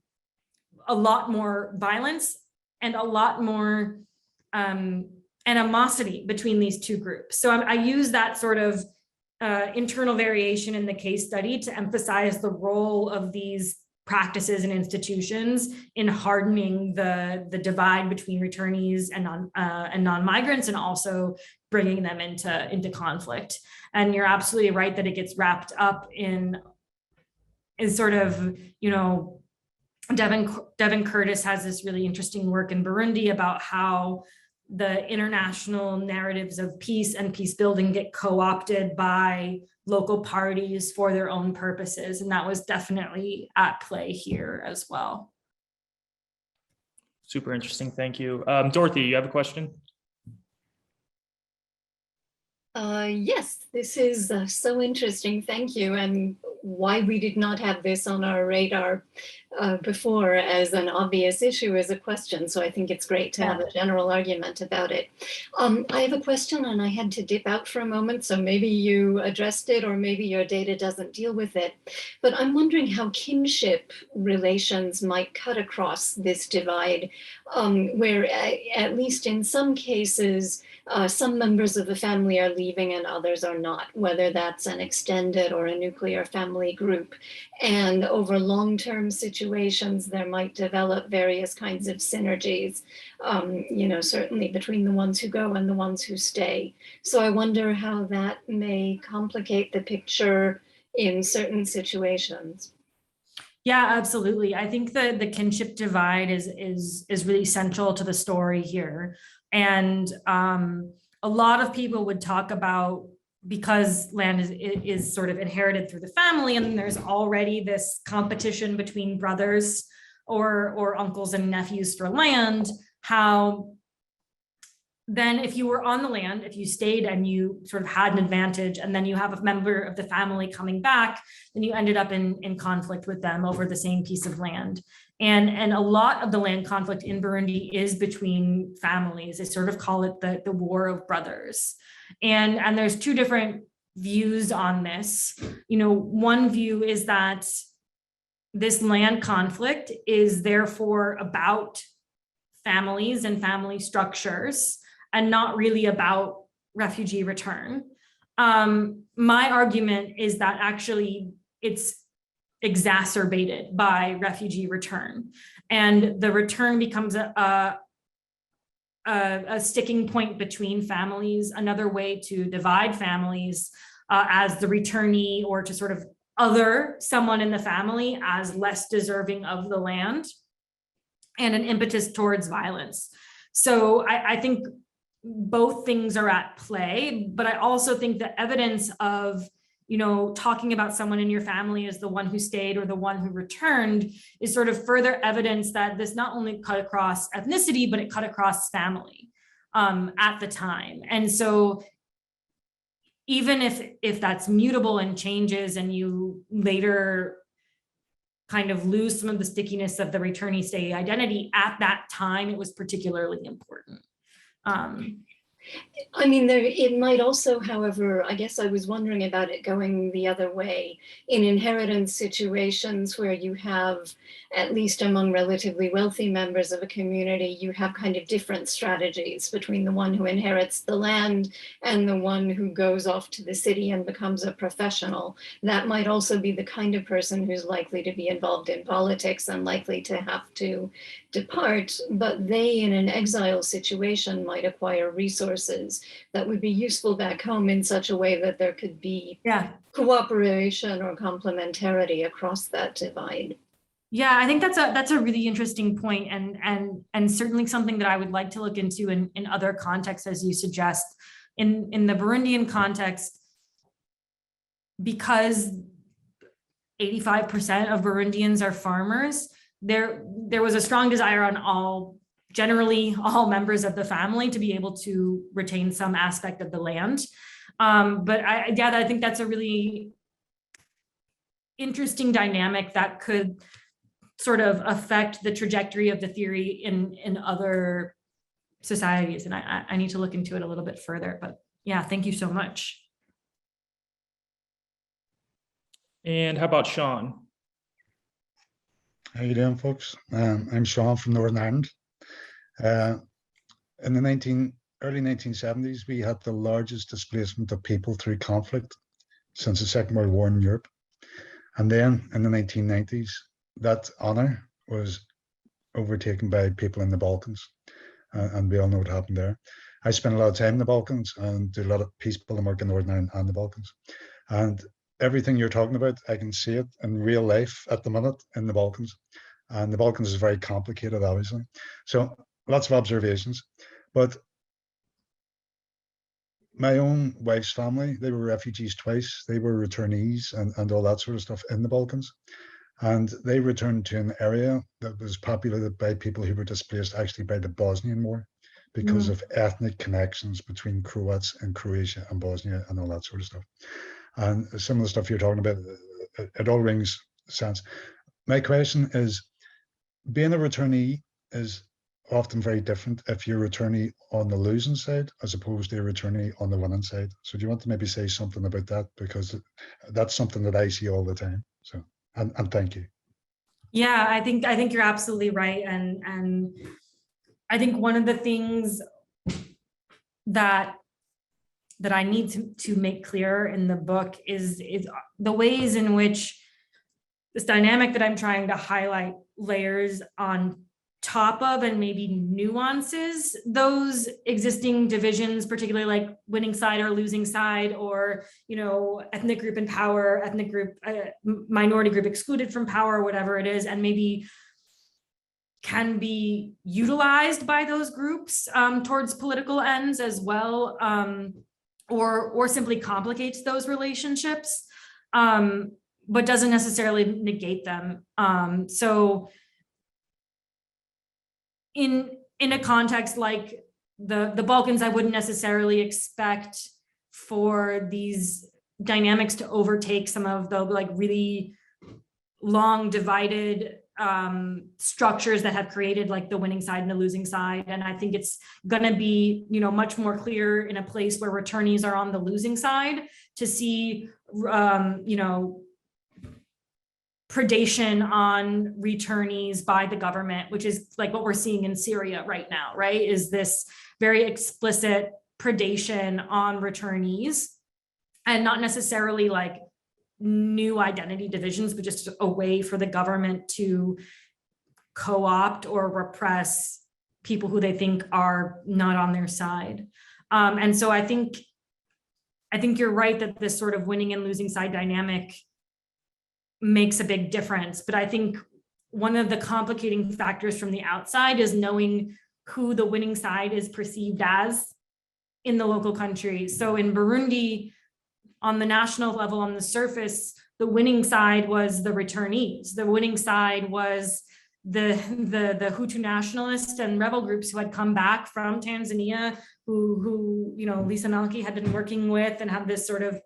a lot more violence and a lot more animosity between these two groups. So I use that sort of internal variation in the case study to emphasize the role of these practices and institutions in hardening the divide between returnees and non-migrants, and also bringing them into conflict. And you're absolutely right that it gets wrapped up in sort of, Devin Curtis has this really interesting work in Burundi about how the international narratives of peace and peace building get co-opted by local parties for their own purposes. And that was definitely at play here as well. Super interesting. Thank you. Dorothy, you have a question? Yes, this is so interesting. Thank you. And why we did not have this on our radar before as an obvious issue is a question. So I think it's great to have a general argument about it. I have a question and I had to dip out for a moment. So maybe you addressed it or maybe your data doesn't deal with it. But I'm wondering how kinship relations might cut across this divide, where at least in some cases, some members of the family are leaving and others are not, whether that's an extended or a nuclear family group. And over long-term situations, there might develop various kinds of synergies, certainly between the ones who go and the ones who stay. So I wonder how that may complicate the picture in certain situations. Yeah, absolutely. I think the kinship divide is really central to the story here. And a lot of people would talk about, because land is sort of inherited through the family, and there's already this competition between brothers or uncles and nephews for land, how then if you were on the land, if you stayed and you sort of had an advantage, and then you have a member of the family coming back, then you ended up in conflict with them over the same piece of land. And a lot of the land conflict in Burundi is between families. They sort of call it the war of brothers. And there's two different views on this. One view is that this land conflict is therefore about families and family structures and not really about refugee return. My argument is that actually it's exacerbated by refugee return, and the return becomes a sticking point between families, another way to divide families as the returnee, or to sort of other someone in the family as less deserving of the land, and an impetus towards violence. So I think both things are at play, but I also think the evidence of talking about someone in your family as the one who stayed or the one who returned is sort of further evidence that this not only cut across ethnicity, but it cut across family at the time. And so even if that's mutable and changes, and you later kind of lose some of the stickiness of the returnee stay identity, at that time, it was particularly important. It might also, however, I guess I was wondering about it going the other way. In inheritance situations where you have, at least among relatively wealthy members of a community, you have kind of different strategies between the one who inherits the land and the one who goes off to the city and becomes a professional. That might also be the kind of person who's likely to be involved in politics and likely to have to depart, but they, in an exile situation, might acquire resources that would be useful back home in such a way that there could be cooperation or complementarity across that divide. Yeah, I think that's a really interesting point, and certainly something that I would like to look into in other contexts, as you suggest. In the Burundian context, because 85% of Burundians are farmers, there was a strong desire on generally all members of the family to be able to retain some aspect of the land. But I think that's a really interesting dynamic that could sort of affect the trajectory of the theory in other societies. And I need to look into it a little bit further, but yeah, thank you so much. And how about Sean? How you doing, folks? I'm Sean from Northern Ireland. In the early 1970s, we had the largest displacement of people through conflict since the Second World War in Europe. And then in the 1990s, that honor was overtaken by people in the Balkans. And we all know what happened there. I spent a lot of time in the Balkans and do a lot of peace building work in Northern Ireland and the Balkans. And everything you're talking about, I can see it in real life at the minute in the Balkans. And the Balkans is very complicated, obviously. So lots of observations. But my own wife's family, they were refugees twice. They were returnees and all that sort of stuff in the Balkans. And they returned to an area that was populated by people who were displaced actually by the Bosnian War because of ethnic connections between Croats and Croatia and Bosnia and all that sort of stuff. And some of the stuff you're talking about, it all rings sense. My question is, being a returnee is often very different if you're a returnee on the losing side as opposed to a returnee on the winning side. So do you want to maybe say something about that? Because that's something that I see all the time. So, and thank you. Yeah, I think you're absolutely right. And I think one of the things that I need to make clear in the book is the ways in which this dynamic that I'm trying to highlight layers on top of and maybe nuances those existing divisions, particularly like winning side or losing side, or, you know, ethnic group in power, ethnic group, minority group excluded from power, whatever it is, and maybe can be utilized by those groups towards political ends as well, or simply complicates those relationships, but doesn't necessarily negate them. So in a context like the Balkans, I wouldn't necessarily expect for these dynamics to overtake some of the like really long divided structures that have created like the winning side and the losing side. And I think it's going to be, you know, much more clear in a place where returnees are on the losing side to see, you know, predation on returnees by the government, which is like what we're seeing in Syria right now, right? Is this very explicit predation on returnees, and not necessarily like new identity divisions, but just a way for the government to co-opt or repress people who they think are not on their side. And so I think you're right that this sort of winning and losing side dynamic makes a big difference. But I think one of the complicating factors from the outside is knowing who the winning side is perceived as in the local country. So in Burundi, on the national level, on the surface, the winning side was the returnees. The winning side was the Hutu nationalists and rebel groups who had come back from Tanzania, who you know, Lisa Nalki had been working with and had this sort of,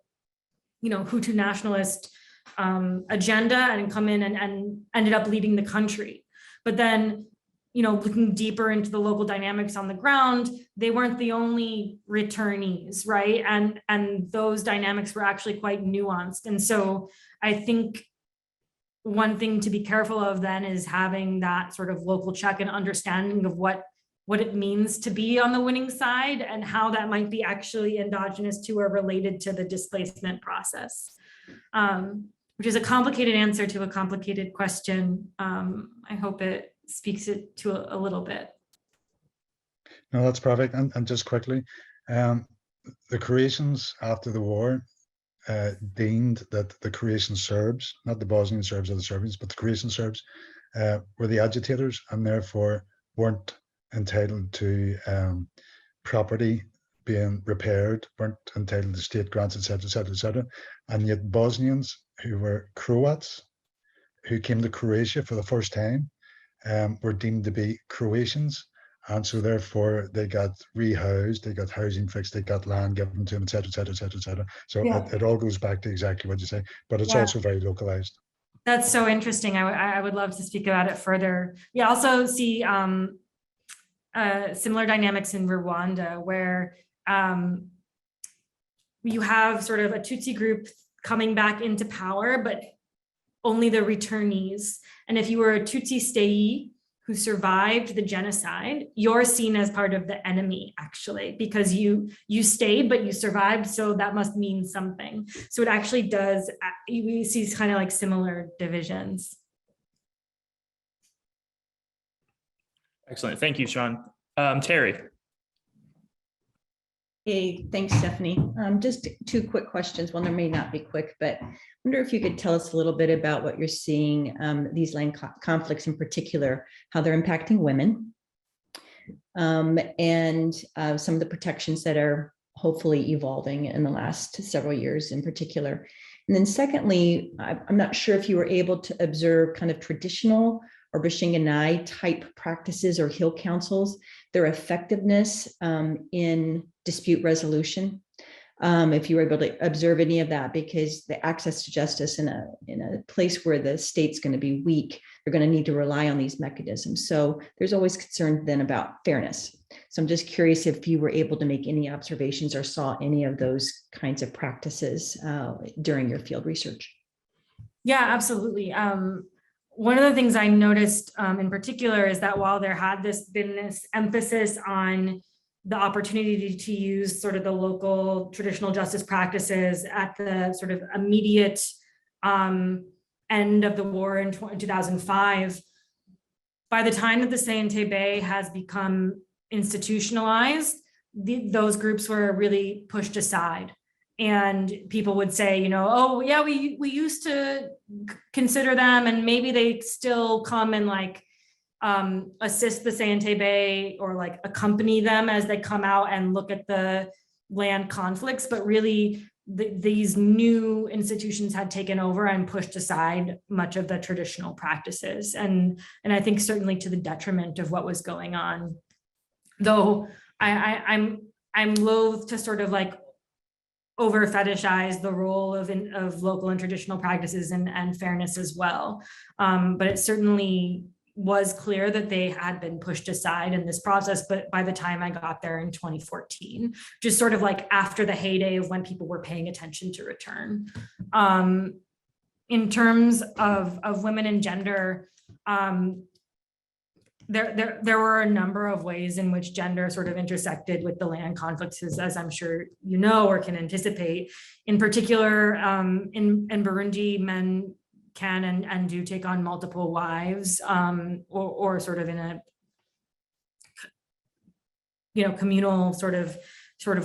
you know, Hutu nationalist agenda and come in and ended up leading the country. But then, you know, looking deeper into the local dynamics on the ground, they weren't the only returnees, right? And those dynamics were actually quite nuanced. And so I think one thing to be careful of then is having that sort of local check and understanding of what it means to be on the winning side and how that might be actually endogenous to or related to the displacement process. Which is a complicated answer to a complicated question. I hope it speaks it to a little bit. No, that's perfect. And just quickly, the Croatians after the war deemed that the Croatian Serbs, not the Bosnian Serbs or the Serbians, but the Croatian Serbs were the agitators and therefore weren't entitled to property being repaired, weren't entitled to state grants, etc., etc., etc. And yet Bosnians who were Croats, who came to Croatia for the first time, were deemed to be Croatians. And so therefore they got rehoused, they got housing fixed, they got land given to them, etc., etc., etc., etc. So it all goes back to exactly what you say, but it's also very localized. That's so interesting. I would love to speak about it further. We also see similar dynamics in Rwanda, where you have sort of a Tutsi group coming back into power, but only the returnees. And if you were a Tutsi stayee who survived the genocide, you're seen as part of the enemy, actually, because you stayed, but you survived, so that must mean something. So it actually does, we see kind of like similar divisions. Excellent. Thank you, Sean. Terry. Hey, thanks, Stephanie. Just two quick questions. One, there may not be quick, but I wonder if you could tell us a little bit about what you're seeing, these land conflicts in particular, how they're impacting women, and some of the protections that are hopefully evolving in the last several years in particular. And then secondly, I'm not sure if you were able to observe kind of traditional or Bishinganai type practices or hill councils, their effectiveness in dispute resolution. If you were able to observe any of that, because the access to justice in a place where the state's going to be weak, they're going to need to rely on these mechanisms. So there's always concern then about fairness. So I'm just curious if you were able to make any observations or saw any of those kinds of practices during your field research. Yeah, absolutely. One of the things I noticed in particular is that while there had been this emphasis on the opportunity to use sort of the local traditional justice practices at the sort of immediate end of the war in 2005, by the time that the Entebbe has become institutionalized, those groups were really pushed aside. And people would say, you know, oh yeah, we used to consider them, and maybe they still come and like assist the Entebbe or like accompany them as they come out and look at the land conflicts, but really these new institutions had taken over and pushed aside much of the traditional practices, and I think certainly to the detriment of what was going on. Though I'm loath to sort of like over fetishize the role of local and traditional practices and fairness as well. But it certainly was clear that they had been pushed aside in this process. But by the time I got there in 2014, just sort of like after the heyday of when people were paying attention to return. In terms of women and gender, there were a number of ways in which gender sort of intersected with the land conflicts, as I'm sure you know or can anticipate. In particular, in Burundi, men can and do take on multiple wives, or sort of in a communal sort of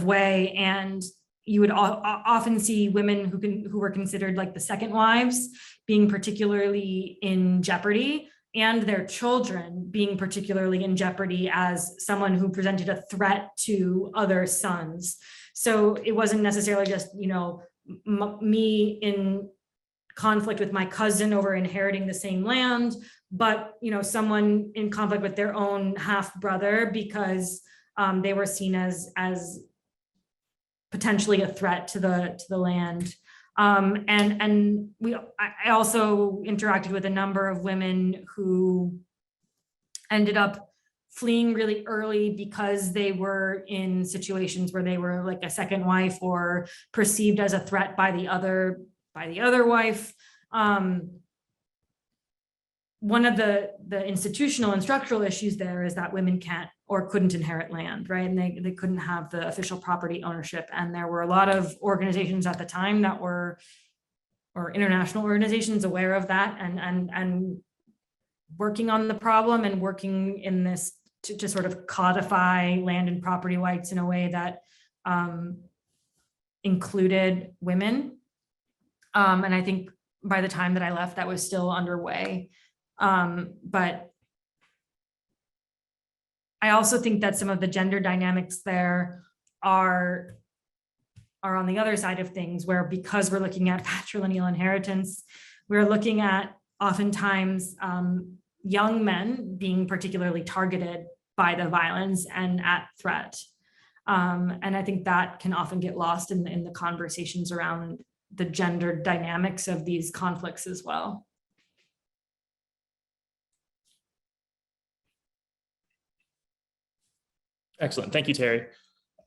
way, and you would often see women who were considered like the second wives being particularly in jeopardy, and their children being particularly in jeopardy as someone who presented a threat to other sons. So it wasn't necessarily just, me in conflict with my cousin over inheriting the same land, but, someone in conflict with their own half brother because they were seen as potentially a threat to the land. I also interacted with a number of women who ended up fleeing really early because they were in situations where they were like a second wife or perceived as a threat by the other wife. One of the institutional and structural issues there is that women can't or couldn't inherit land, right? And they couldn't have the official property ownership. And there were a lot of organizations at the time that were, or international organizations, aware of that and working on the problem and working in this to sort of codify land and property rights in a way that included women. And I think by the time that I left, that was still underway. But I also think that some of the gender dynamics there are on the other side of things, where because we're looking at patrilineal inheritance, we're looking at oftentimes young men being particularly targeted by the violence and at threat. And I think that can often get lost in the conversations around the gender dynamics of these conflicts as well. Excellent. Thank you, Terry.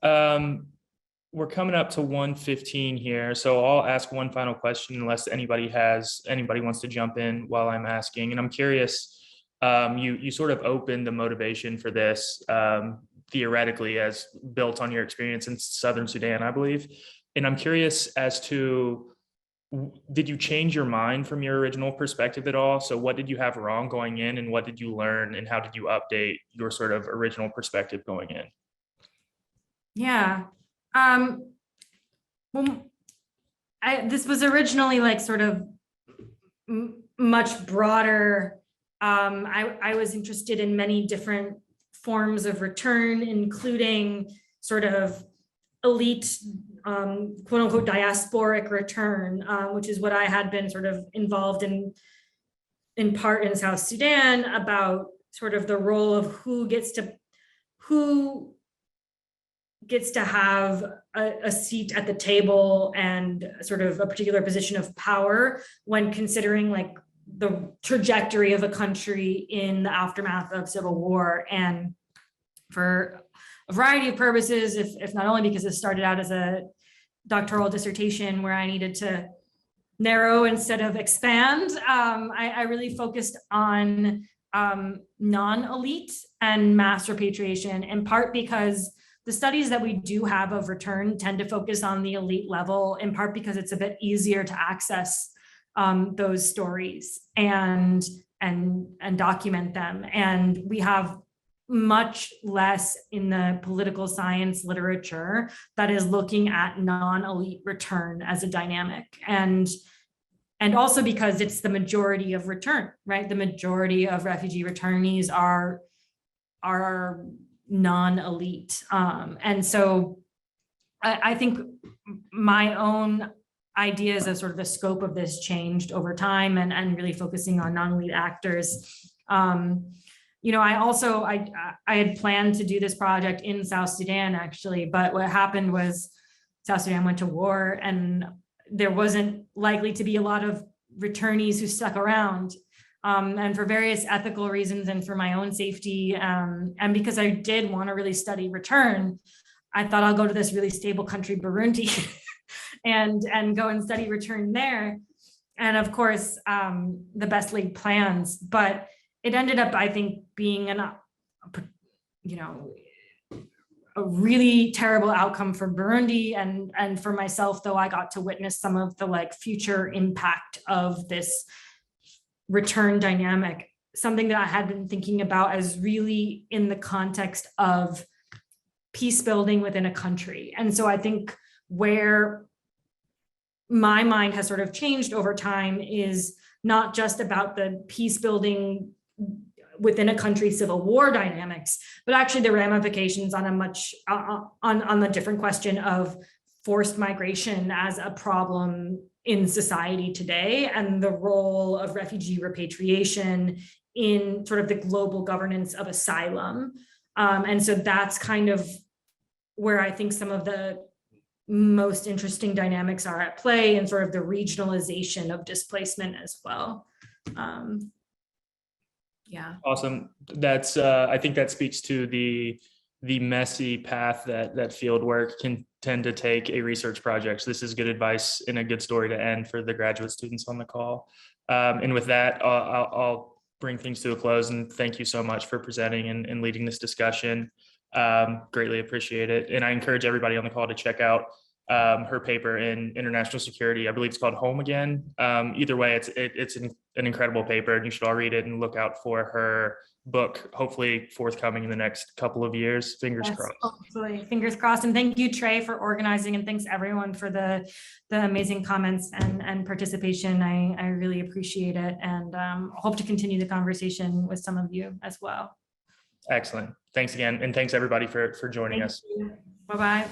We're coming up to 1:15 here, so I'll ask one final question unless anybody wants to jump in while I'm asking. And I'm curious, you sort of opened the motivation for this theoretically as built on your experience in Southern Sudan, I believe. And I'm curious as to, did you change your mind from your original perspective at all? So what did you have wrong going in, and what did you learn, and how did you update your sort of original perspective going in? Yeah. Well, this was originally like sort of much broader. I was interested in many different forms of return, including sort of elite, quote unquote, diasporic return, which is what I had been sort of involved in part in South Sudan, about sort of the role of who gets to have a seat at the table and sort of a particular position of power when considering like the trajectory of a country in the aftermath of civil war. And for a variety of purposes, if not only because it started out as a doctoral dissertation where I needed to narrow instead of expand, I really focused on non-elite and mass repatriation, in part because the studies that we do have of return tend to focus on the elite level, in part because it's a bit easier to access those stories and document them. And we have much less in the political science literature that is looking at non-elite return as a dynamic. And also because it's the majority of return, right? The majority of refugee returnees are non-elite. And so I think my own ideas of sort of the scope of this changed over time, and really focusing on non-elite actors. I had planned to do this project in South Sudan actually, but what happened was South Sudan went to war and there wasn't likely to be a lot of returnees who stuck around. And for various ethical reasons and for my own safety, and because I did want to really study return, I thought I'll go to this really stable country, Burundi, and go and study return there. And of course, the best laid plans, but it ended up, I think, being a really terrible outcome for Burundi and for myself, though I got to witness some of the like future impact of this return dynamic, something that I had been thinking about as really in the context of peace building within a country. And so I think where my mind has sort of changed over time is not just about the peace building within a country civil war dynamics, but actually the ramifications on a much on the different question of forced migration as a problem in society today, and the role of refugee repatriation in sort of the global governance of asylum. And so that's kind of where I think some of the most interesting dynamics are at play, and sort of the regionalization of displacement as well. Yeah. Awesome. That's I think that speaks to the messy path that field work can tend to take a research project. So this is good advice and a good story to end for the graduate students on the call. And with that, I'll bring things to a close, and thank you so much for presenting and leading this discussion. Greatly appreciate it. And I encourage everybody on the call to check out her paper in international security. I believe it's called Home Again. Either way, it's an incredible paper, and you should all read it and look out for her book, hopefully forthcoming in the next couple of years. Fingers crossed. Absolutely. Fingers crossed. And thank you, Trey, for organizing, and thanks everyone for the amazing comments and participation. I really appreciate it, and hope to continue the conversation with some of you as well. Excellent. Thanks again. And thanks everybody for joining us. Bye-bye.